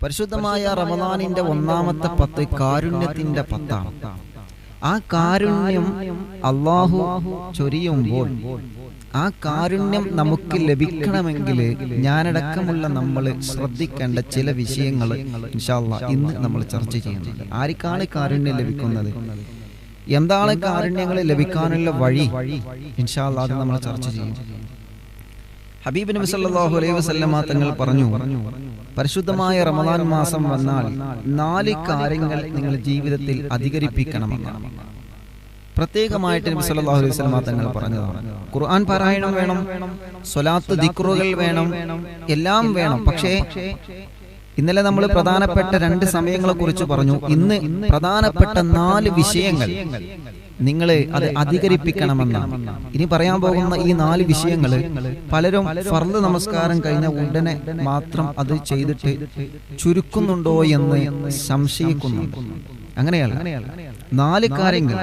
പരിശുദ്ധമായ റമദാനിന്റെ ഒന്നാമത്തെ 10 കാരുണ്യത്തിന്റെ 10ആണ്. ആ കാരുണ്യം അല്ലാഹു ചൊരിയുമ്പോൾ ആ കാരുണ്യം നമുക്ക് ലഭിക്കണമെങ്കിൽ ഞാനടക്കമുള്ള നമ്മൾ ശ്രദ്ധിക്കേണ്ട ചില വിഷയങ്ങൾ ഇൻഷാ അല്ലാഹ് ഇന്ന് നമ്മൾ ചർച്ച ചെയ്യുന്നുണ്ട്. ആർക്കാണ് കാരുണ്യം ലഭിക്കുന്നത്, എന്താണ് കാരുണ്യങ്ങൾ ലഭിക്കാനുള്ള വഴി, ഇൻഷാ അല്ലാഹ് അത് നമ്മൾ ചർച്ച ചെയ്യും. ഹബീബ് നബി സല്ലല്ലാഹു അലൈഹി വസല്ലമ തങ്ങൾ പറഞ്ഞു, പരിശുദ്ധമായ റമദാൻ മാസം വന്നാൽ 4 കാര്യങ്ങൾ നിങ്ങൾ ജീവിതത്തിൽ അധികരിപ്പിക്കണമെന്നാണ്. പ്രത്യേകമായിട്ട് നബി സല്ലല്ലാഹു അലൈഹി വസല്ലമ തങ്ങൾ പറഞ്ഞതാണ്. ഖുർആൻ പാരായണം വേണം, സ്വലാത്ത് ദിക്റുകൾ വേണം, എല്ലാം വേണം. പക്ഷേ ഇന്നലെ നമ്മൾ പ്രധാനപ്പെട്ട 2 സമയങ്ങളെ കുറിച്ച് പറഞ്ഞു. ഇന്ന് പ്രധാനപ്പെട്ട 4 വിഷയങ്ങൾ നിങ്ങൾ അത് അധികരിപ്പിക്കണമെന്നാണ്. ഇനി പറയാൻ പോകുന്ന ഈ 4 വിഷയങ്ങൾ പലരും ഫർള് നമസ്കാരം കഴിഞ്ഞ ഉടനെ മാത്രം അത് ചെയ്തിട്ട് ചുരുക്കുന്നുണ്ടോ എന്ന് സംശയിക്കുന്നുണ്ട്. അങ്ങനെയല്ല, 4 കാര്യങ്ങൾ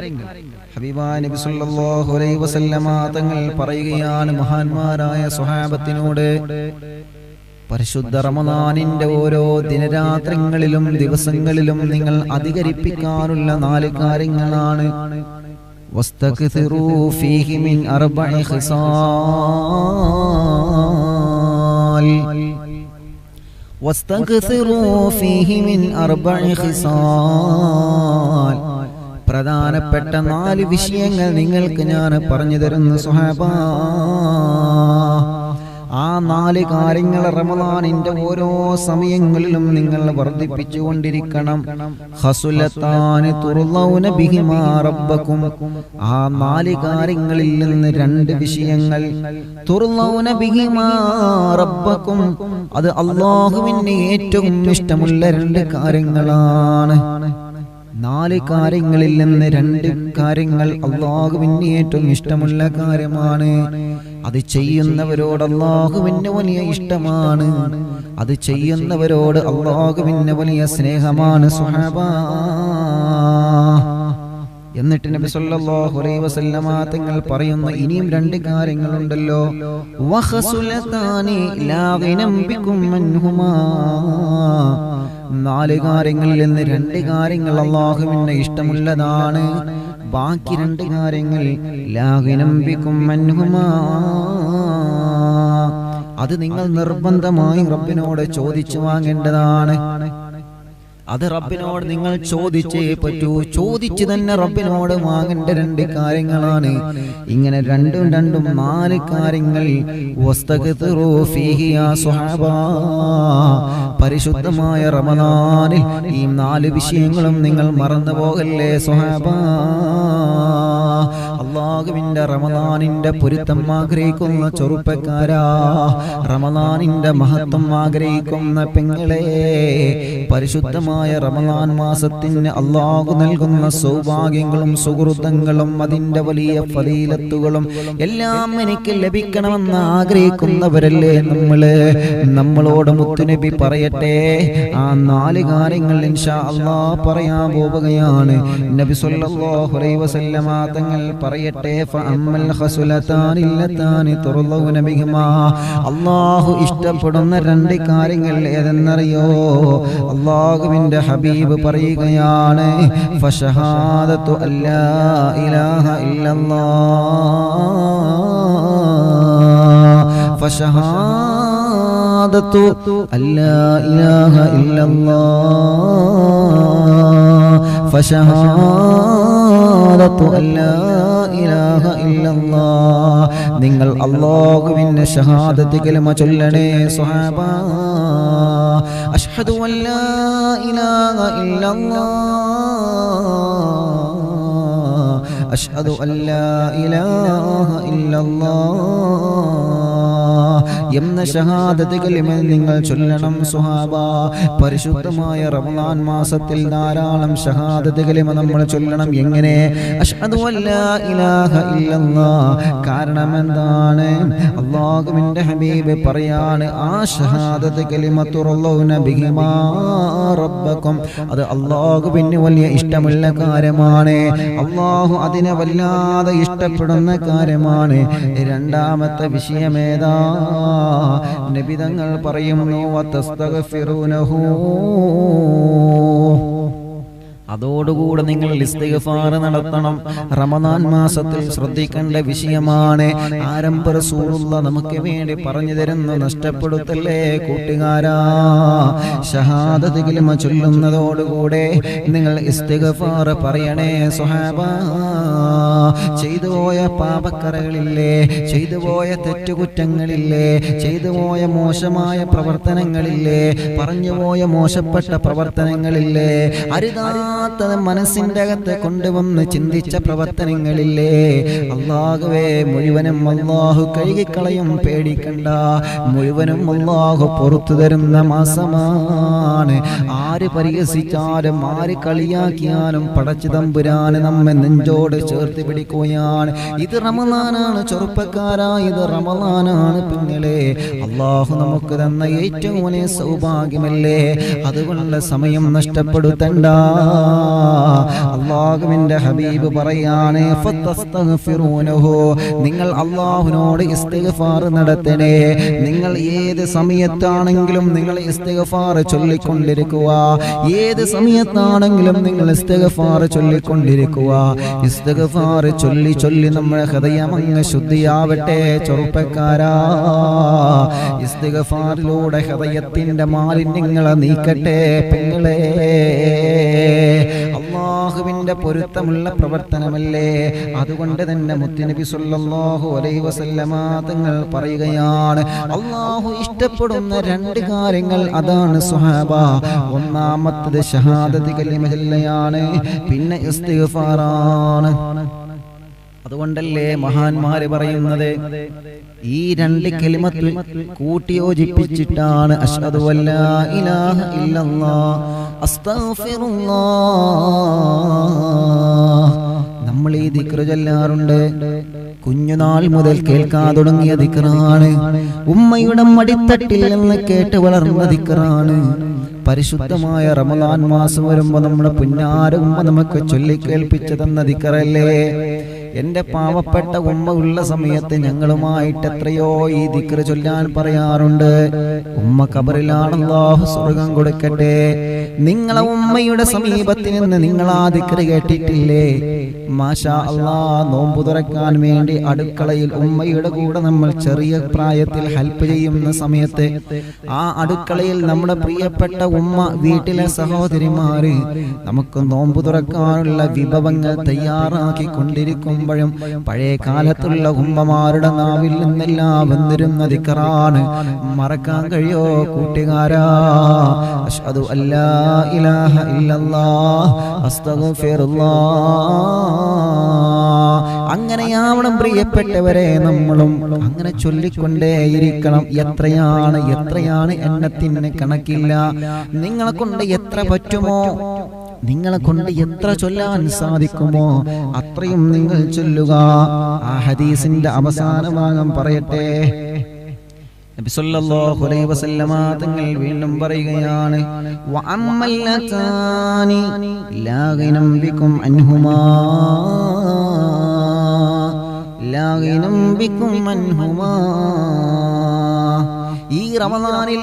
ഹബീബായ നബി സല്ലല്ലാഹു അലൈഹി വസല്ലമ തങ്ങൾ പറയുകയാണ് മഹാന്മാരായ സ്വഹാബത്തിനോട്, പരിശുദ്ധ റമദാനിന്റെ ഓരോ ദിനരാത്രങ്ങളിലും ദിവസങ്ങളിലും നിങ്ങൾ അധികരിപ്പിക്കാനുള്ള 4 കാര്യങ്ങളാണ്. വസ്തക്സിറൂ ഫീഹി മിൻ 4 ഖിസാൽ. വസ്തക്സിറൂ ഫീഹി മിൻ 4 ഖിസാൽ. പ്രധാനപ്പെട്ട 4 വിഷയങ്ങൾ നിങ്ങൾക്ക് ഞാൻ പറഞ്ഞു തരുന്നു സ്വഹാബാ. ആ 4 കാര്യങ്ങൾ റമദാനിന്റെ ഓരോ സമയങ്ങളിലും നിങ്ങൾ വർദ്ധിപ്പിച്ചുകൊണ്ടിരിക്കണം. ഖസുലത്താനി തുർളൗന ബിഹിമാ റബ്ബക്കും. ആ 4 കാര്യങ്ങളിൽ നിന്ന് 2 വിഷയങ്ങൾ തുർളൗന ബിഹിമാ റബ്ബക്കും, അത് അല്ലാഹുവിന് ഏറ്റവും ഇഷ്ടമുള്ള 2 കാര്യങ്ങളാണ്. 4 കാര്യങ്ങളിൽ നിന്ന് 2 കാര്യങ്ങൾ അല്ലാഹുവിന് ഏറ്റവും ഇഷ്ടമുള്ള കാര്യമാണ്. അത് ചെയ്യുന്നവരോട് അല്ലാഹുവിന് വലിയ ഇഷ്ടമാണ്. അത് ചെയ്യുന്നവരോട് അല്ലാഹുവിന് വലിയ സ്നേഹമാണ് സ്വഹാബാ. എന്നിട്ട് നബി സല്ലല്ലാഹു അലൈഹി വസല്ലമ തങ്ങൾ പറയുന്ന ഇനിയും 2 കാര്യങ്ങളുണ്ടല്ലോ. വഖസുലതാനി ലാ ഗിനം ബികും മൻഹുമാ. 4 കാര്യങ്ങളിൽ നിന്ന് 2 കാര്യങ്ങൾ അല്ലാഹുവിന് ഇഷ്ടമുള്ളതാണ്. ബാക്കി 2 കാര്യങ്ങൾ ലാ ഗിനം ബികും മൻഹുമാ. അത് നിങ്ങൾ നിർബന്ധമായി റബ്ബിനോട് ചോദിച്ചു വാങ്ങേണ്ടതാണ്. അത് റബ്ബിനോട് നിങ്ങൾ ചോദിച്ചേ പറ്റൂ. ചോദിച്ചു തന്നെ റബ്ബിനോട് വാങ്ങേണ്ട 2 കാര്യങ്ങളാണ്. ഇങ്ങനെ 2 4 കാര്യങ്ങൾ. വസ്തഗ്ഫിറൂ ഫീഹി യാ സ്വഹാബാ. പരിശുദ്ധമായ റമദാനിൽ ഈ 4 വിഷയങ്ങളും നിങ്ങൾ മറന്നു പോകല്ലേ സ്വഹാബാ. അല്ലാഹുവിന്റെ റമദാനിന്റെ പൊരുത്തം ആഗ്രഹിക്കുന്ന ചെറുപ്പക്കാരാ, റമദാനിന്റെ മഹത്വം ആഗ്രഹിക്കുന്ന പെങ്ങളെ, പരിശുദ്ധമായ റമദാൻ മാസത്തിന് അല്ലാഹു നൽകുന്ന സൗഭാഗ്യങ്ങളും സുഹൃതങ്ങളും അതിന്റെ വലിയ ഫളീലത്തുകളും എല്ലാം എനിക്ക് ലഭിക്കണമെന്ന് ആഗ്രഹിക്കുന്നവരല്ലേ നമ്മളോട് മുത്തുനബി പറയട്ടെ. ആ 4 കാര്യങ്ങൾ ഇൻഷാ അല്ലാഹ് പറയാൻ പോവുകയാണ്. നബി സല്ലല്ലാഹു അലൈഹി വസല്ലമ തങ്ങൾ പറയട്ടെ, ഫഅമ്മൽ ഖസുലതാനി ലതാനി തുർളൗന ബിഹിമാ. അല്ലാഹു ഇഷ്ടപ്പെടുന്ന 2 കാര്യങ്ങൾ ഏതെന്നറിയോ? അല്ലാഹുവിന്റെ ഹബീബ് പറയുകയാണ്, ഫശഹാദത്തു അല്ലാ ഇലാഹ ഇല്ലല്ലാഹ്. ഫശഹാദത്തു അല്ലാ ഇലാഹ ഇല്ലല്ലാഹ്. ഫശഹാദത്തു അല്ലാ ഇലാഹ ഇല്ലല്ലാഹ്. നിങ്ങൾ അല്ലാഹുവിന്റെ ഷഹാദത്ത് കലിമ ചൊല്ലണേ സ്വഹാബാ. അഷ്ഹദു അല്ലാ ഇലാഹ ഇല്ലല്ലാഹ്. അഷ്ഹദു അല്ലാ ഇലാഹ ഇല്ലല്ലാഹ് എന്ന ഷഹാദത്ത് കലിമ നിങ്ങൾ ചൊല്ലണം സ്വഹാബാ. പരിശുദ്ധമായ റമദാൻ മാസത്തിൽ ധാരാളം ഷഹാദത്ത് കലിമ നമ്മൾ ചൊല്ലണം. എങ്ങനെ? അഷ്ഹദു അല്ലാ ഇലാഹ ഇല്ലല്ലാഹ്. കാരണം എന്താണ്? അല്ലാഹുവിന്റെ ഹബീബ് പറയാണ്, ആ ഷഹാദത്ത് കലിമ തുർളൗന ബിഹിമാ റബ്ബക്കും. അത് അല്ലാഹുവിന് വലിയ ഇഷ്ടമുള്ള കാര്യമാണ്. അല്ലാഹു അതിനെ വല്ലാതെ ഇഷ്ടപ്പെടുന്ന കാര്യമാണ്. രണ്ടാമത്തെ വിഷയമേതാ? നബി തങ്ങൾ പറയുന്നു വതസ്തഗ്ഫിറൂനഹു, അതോടുകൂടെ നിങ്ങൾ ഇസ്തിഗ്ഫാർ നടത്തണം. റമദാൻ മാസത്തിൽ ശ്രദ്ധിക്കേണ്ട വിഷയമാണ്. ആരംഭ റസൂലുള്ള നമുക്ക് വേണ്ടി പറഞ്ഞു തരുന്നു, നഷ്ടപ്പെടുത്തല്ലേ കൂട്ടുകാരാ. ഷഹാദത്ത് കലിമ ചൊല്ലുന്നതോടുകൂടെ നിങ്ങൾ ഇസ്തിഗ്ഫാർ പറയണേ സ്വഹാബ. ചെയ്തുപോയ പാപക്കറകളില്ലേ, ചെയ്തുപോയ തെറ്റുകുറ്റങ്ങളില്ലേ, ചെയ്തുപോയ മോശമായ പ്രവർത്തനങ്ങളില്ലേ, പറഞ്ഞുപോയ മോശപ്പെട്ട പ്രവർത്തനങ്ങളില്ലേ, മനസ്സിന്റെ അകത്ത് കൊണ്ടുവന്ന് ചിന്തിച്ച പ്രവർത്തനങ്ങളില്ലേ, അല്ലാഹുവേ മുഴുവനും അല്ലാഹു കഴുകിക്കളയും, പേടിക്കണ്ട. മുഴുവനും അല്ലാഹു പുറത്തു തരുന്ന മാസമാണ്. ആര് പരിഹസിച്ചാലും ആര് കളിയാക്കിയാലും പടച്ചു തമ്പുരാന് നമ്മെ നെഞ്ചോട് ചേർത്ത് പിടിക്കുകയാണ്. ഇത് റമദാനാണ് ചെറുപ്പക്കാരാ, ഇത് റമദാനാണ് പെങ്ങളെ. അല്ലാഹു നമുക്ക് തന്ന ഏറ്റവും വലിയ സൗഭാഗ്യമല്ലേ. അതുകൊണ്ട് സമയം നഷ്ടപ്പെടുത്തണ്ട. അല്ലാഹുവിന്റെ ഹബീബ് പറയാണ് ഫതസ്തഗ്ഫിറൂനഹു, നിങ്ങൾ അല്ലാഹുവിനോട് ഇസ്തിഗ്ഫാർ നടത്തണേ. നിങ്ങൾ ഏത് സമയത്താണെങ്കിലും നിങ്ങൾ ഇസ്തിഗ്ഫാർ ചൊല്ലിക്കൊണ്ടിരിക്കുക. ഏത് സമയത്താണെങ്കിലും നിങ്ങൾ ഇസ്തിഗ്ഫാർ ചൊല്ലിക്കൊണ്ടിരിക്കുക. ഇസ്തിഗ്ഫാർ ചൊല്ലി ചൊല്ലി നമ്മുടെ ഹൃദയം അങ്ങ് ശുദ്ധിയാവട്ടെ ചെറുപ്പക്കാരാ. ഇസ്തിഗ്ഫാറിലൂടെ ഹൃദയത്തിന്റെ മാലിന്യങ്ങളെ നീക്കട്ടെ പെങ്ങളെ. അല്ലാഹുവിന്റെ പൊരുത്തമുള്ള പ്രവർത്തനമല്ലേ. അതുകൊണ്ട് തന്നെ മുത്തുനബി സല്ലല്ലാഹു അലൈഹി വസല്ലമ തങ്ങൾ പറയുകയാണ്, അല്ലാഹു ഇഷ്ടപ്പെടുന്ന രണ്ട് കാര്യങ്ങൾ അതാണ് സ്വഹാബ. ഒന്നാമത്തേത് ഷഹാദത്ത് കലിമ ചൊല്ലലാണ്, പിന്നെ ഇസ്തിഗ്ഫാറാണ്. അതുകൊണ്ടല്ലേ മഹാന്മാര് പറയുന്നത്, ഈ രണ്ട് കലിമത്ത് കൂട്ടിയോജിപ്പിച്ചിട്ടാണ് അശ്ഹദു അല്ലാ ഇലാഹ ഇല്ലല്ലാഹ് അസ്തഗ്ഫിറുല്ലാഹ്. നമ്മൾ ഈ ദിക്റ് ചൊല്ലാറുണ്ട്. കുഞ്ഞുനാൾ മുതൽ കേൾക്കാൻ തുടങ്ങിയ ദിക്റാണ്. ഉമ്മയുടെ മടിത്തട്ടിൽ നിന്ന് കേട്ട് വളർന്ന ദിക്റാണ്. പരിശുദ്ധമായ റമദാൻ മാസം വരുമ്പോ നമ്മുടെ പുന്നാര ഉമ്മ നമുക്ക് ചൊല്ലിക്കേൾപ്പിച്ചു തന്ന ദിക്റല്ലേ. എന്റെ പാവപ്പെട്ട ഉമ്മ ഉള്ള സമയത്ത് ഞങ്ങളുമായിട്ട് എത്രയോ ഈ ദിക്റ് ചൊല്ലാൻ പറയാറുണ്ട്. ഉമ്മ ഖബറിലാണ്, അല്ലാഹു സ്വർഗ്ഗം കൊടുക്കട്ടെ. നിങ്ങളെ ഉമ്മയുടെ സമീപത്തിൽ നിന്ന് നിങ്ങൾ ആ ദിക്റ് കേട്ടിട്ടില്ലേ? മാഷാ അല്ലാഹ്, നോമ്പ് തുറക്കാൻ വേണ്ടി അടുക്കളയിൽ ഉമ്മയുടെ കൂടെ നമ്മൾ ചെറിയ പ്രായത്തിൽ ഹെൽപ്പ് ചെയ്യുന്ന സമയത്ത് ആ അടുക്കളയിൽ നമ്മുടെ പ്രിയപ്പെട്ട ഉമ്മ, വീട്ടിലെ സഹോദരിമാര് നമുക്ക് നോമ്പ് തുറക്കാനുള്ള വിഭവങ്ങൾ തയ്യാറാക്കി കൊണ്ടിരിക്കുമ്പോഴും പഴയ കാലത്തുള്ള ഉമ്മമാരുടെ നാവിൽ നിന്നെല്ലാം വന്നിരുന്ന ദിക്റാണ്. മറക്കാൻ കഴിയോ കൂട്ടുകാരാ? അശ്ഹദു അല്ലാ ഇലാഹ ഇല്ലല്ലാഹ് അസ്തഗ്ഫിറുല്ലാഹ്. അങ്ങനെയാവണം പ്രിയപ്പെട്ടവരെ, നമ്മളും അങ്ങനെ ചൊല്ലിക്കൊണ്ടേയിരിക്കണം. എത്രയാണ് എണ്ണത്തിന് കണക്കില്ല. നിങ്ങളെ കൊണ്ട് എത്ര പറ്റുമോ, നിങ്ങളെ കൊണ്ട് എത്ര ചൊല്ലാൻ സാധിക്കുമോ അത്രയും നിങ്ങൾ ചൊല്ലുക. ആ ഹദീസിന്റെ അവസാന ഭാഗം പറയട്ടെ. നബി സല്ലല്ലാഹു അലൈഹി വസല്ലമ തങ്ങൾ വീണ്ടും പറയുകയാണ്, വഅമ്മൽ ലതാനി ലാ ഗിനം ബികും അൻഹുമാ, ലാ ഗിനം ബികും അൻഹുമാ. ഈ റമദാനിൽ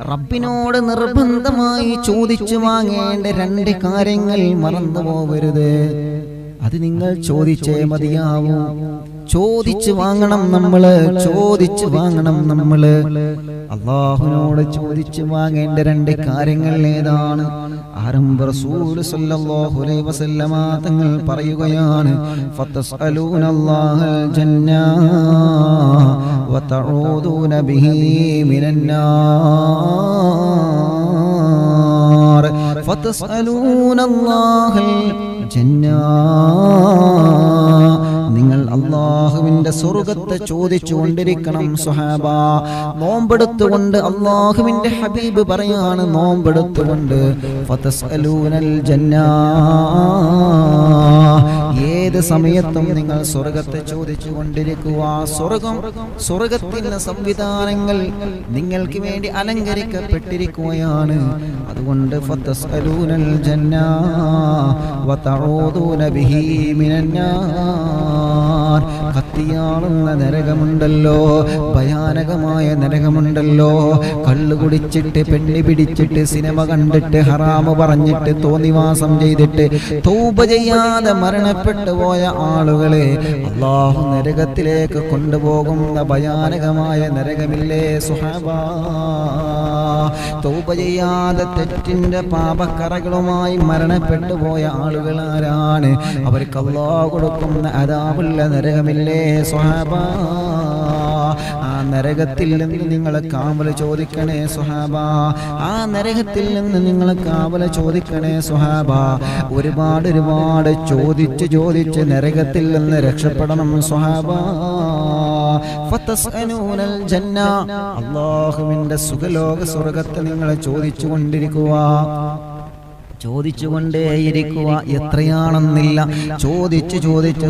റബ്ബിനോട് നിർബന്ധമായി ചോദിച്ചു വാങ്ങേണ്ട രണ്ട് കാര്യങ്ങൾ മറന്നു പോകരുത്. അത് നിങ്ങൾ ചോദിച്ചേ മതിയാവൂ. ചോദിച്ചു വാങ്ങണം നമ്മള്, ചോദിച്ചു വാങ്ങണം നമ്മള്. അല്ലാഹുവിനോട് ചോദിച്ചു വാങ്ങേണ്ട രണ്ട് കാര്യങ്ങൾ ഏതാണ്? ആരംഭ റസൂൽ സല്ലല്ലാഹു അലൈഹി വസല്ലമ തങ്ങൾ പറയുകയാണ്, ഫതസ്അലൂനല്ലാഹൽ ജന്ന വതഊദൂന ബിഹി മിനന്നാർ. ഫതസ്അലൂനല്ലാഹൽ ജന്ന, നിങ്ങൾ അല്ലാഹുവിന്റെ സ്വർഗ്ഗത്തെ ചോദിച്ചു കൊണ്ടിരിക്കണം സ്വഹാബ. നോമ്പെടുത്തുകൊണ്ട് അല്ലാഹുവിന്റെ ഹബീബ് പറയാണ്, നോമ്പെടുത്തുകൊണ്ട് ഫതസ്അലൂനൽ ജന്ന, ഏത് സമയത്തും നിങ്ങൾ സ്വർഗത്തെ ചോദിച്ചു കൊണ്ടിരിക്കുക. സ്വർഗത്തിന്റെ സംവിധാനങ്ങൾ നിങ്ങൾക്ക് വേണ്ടി അലങ്കരിക്കപ്പെട്ടിരിക്കുകയാണ്. അതുകൊണ്ട് ഫതസ്അലൂനൽ ജന്ന വതഊദൂന ബിഹി മിനന്നാർ. കത്തിയാളുന്ന നരകമുണ്ടല്ലോ, ഭയാനകമായ നരകമുണ്ടല്ലോ. കള്ളു കുടിച്ചിട്ട്, പെണ്ണി പിടിച്ചിട്ട്, സിനിമ കണ്ടിട്ട്, ഹറാമ് പറഞ്ഞിട്ട്, തോന്നിവാസം ചെയ്തിട്ട്, തൗബ ചെയ്യാതെ മരണപ്പെട്ടു പോയ ആളുകളെ അല്ലാഹു നരകത്തിലേക്ക് കൊണ്ടുപോകുന്ന ഭയാനകമായ നരകമില്ലേ സുഹബാ? തൗബ ചെയ്യാതെ തെറ്റിന്റെ പാപക്കറകളുമായി മരണപ്പെട്ടു പോയ ആളുകൾ ആരാണ്? അവർക്ക് അല്ലാഹു കൊടുക്കുന്ന അദാബുള്ള നരകമില്ലേ സുഹബാ? ആ നരകത്തിൽ നിന്ന് നിങ്ങൾ കാവൽ ചോദിക്കണേ സുഹാബ. ആ നരകത്തിൽ നിന്ന് നിങ്ങൾ കാവൽ ചോദിക്കണേ സുഹാബ. ഒരുപാട് ചോദിച്ച് നരകത്തിൽ നിന്ന് രക്ഷപ്പെടണം സുഹാബ. ഫതസ്അലൂനൽ ജന്ന, അല്ലാഹുവിന്റെ സുഖലോക സ്വർഗ്ഗത്തെ നിങ്ങൾ ചോദിച്ചുകൊണ്ടേയിരിക്കുക. എത്രയാണെന്നില്ല, ചോദിച്ച്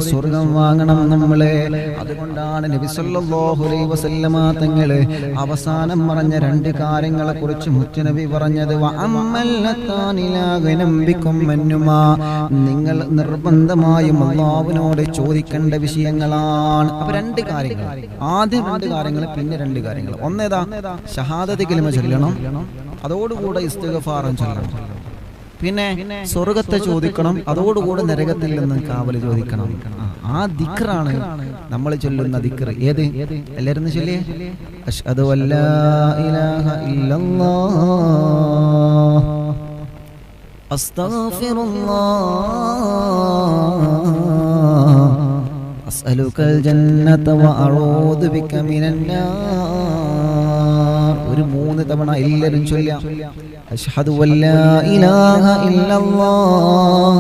സ്വർഗം വാങ്ങണം നമ്മളെ. അതുകൊണ്ടാണ് നബി സല്ലല്ലാഹു അലൈഹി വസല്ലമ തങ്ങള് അവസാനം പറഞ്ഞ രണ്ട് കാര്യങ്ങളെ കുറിച്ച് മുത്തുനബി പറഞ്ഞത് നിങ്ങൾ നിർബന്ധമായും അല്ലാഹുവിനോട് ചോദിക്കേണ്ട വിഷയങ്ങളാണ്. അപ്പൊ രണ്ട് കാര്യങ്ങൾ, ആദ്യം രണ്ട് കാര്യങ്ങൾ, പിന്നെ രണ്ട് കാര്യങ്ങൾ. ഒന്നേതാ? ഷഹാദത്ത് കലിമ ചൊല്ലണം, അതോടുകൂടെ ഇസ്തിഗ്ഫാറും ചൊല്ലണം. പിന്നെ സ്വർഗത്തെ ചോദിക്കണം, അതോടുകൂടെ നരകത്തിൽ നിന്ന് കാവൽ ചോദിക്കണം. ആ ദിക്റാണ് നമ്മൾ ചൊല്ലുന്ന ദിക്ർ. ഏത്? എല്ലാവരും ചൊല്ലിയേ. അശ്ഹദു അല്ലാ ഇലാഹ ഇല്ലല്ലാഹ് അസ്തഗ്ഫിറുല്ലാഹ് അസ്അലുകൽ ജന്നത വഅഊദു ബിക മിനന്നാർ. ഒരു 3 തവണ എല്ലാവരും ചൊല്ലുക. അശ്ഹദു അല്ലാ ഇലാഹ ഇല്ലല്ലാഹ്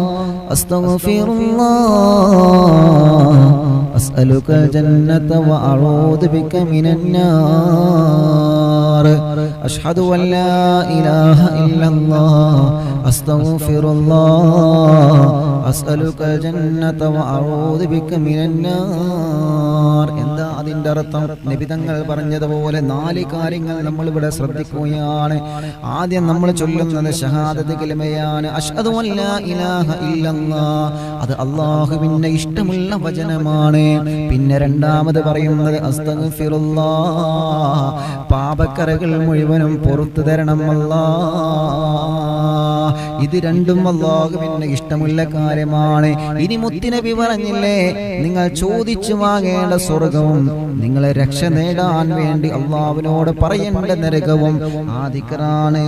അസ്തഗ്ഫിറുല്ലാഹ് അസ്അലുകൽ ജന്നത വഅഊദു ബിക മിനന്നാർ. അശ്ഹദു അല്ലാ ഇലാഹ ഇല്ലല്ലാഹ് അസ്തഗ്ഫിറുല്ലാഹ് അസ്അലുകൽ ജന്നത വഅഊദു ബിക മിനന്നാർ. എന്താ അതിന്റെ അർത്ഥം? നബി തങ്ങൾ പറഞ്ഞതുപോലെ 4 കാര്യങ്ങൾ നമ്മൾ ഇവിടെ ശ്രദ്ധിക്കുകയാണ്. ആദ്യം നമ്മൾ ചൊല്ലുന്നത് ഷഹാദത്ത് കലിമയാണ്, അശ്ഹദു അല്ലാ ഇലാഹ ഇല്ലല്ലാഹ്. അത് അല്ലാഹുവിന്റെ ഇഷ്ടമുള്ള വചനമാണ്. പിന്നെ രണ്ടാമത് പറയുന്നത് അസ്തഗ്ഫിറുല്ലാഹ്, പാപക്കറകൾ മുഴുവനും പുറത്തു തരണം അല്ലാഹ്. ഇത് രണ്ടും അല്ലാഹുവിന് ഇഷ്ടമുള്ള കാര്യമാണ്. ഇനി മുത്തുനബി പറഞ്ഞില്ലേ, നിങ്ങൾ ചോദിച്ചു വാങ്ങേണ്ട സ്വർഗവും നിങ്ങളെ രക്ഷ നേടാൻ വേണ്ടി അല്ലാഹുവിനോട് പറയേണ്ട നരകവും ആ ദിക്റാണ്.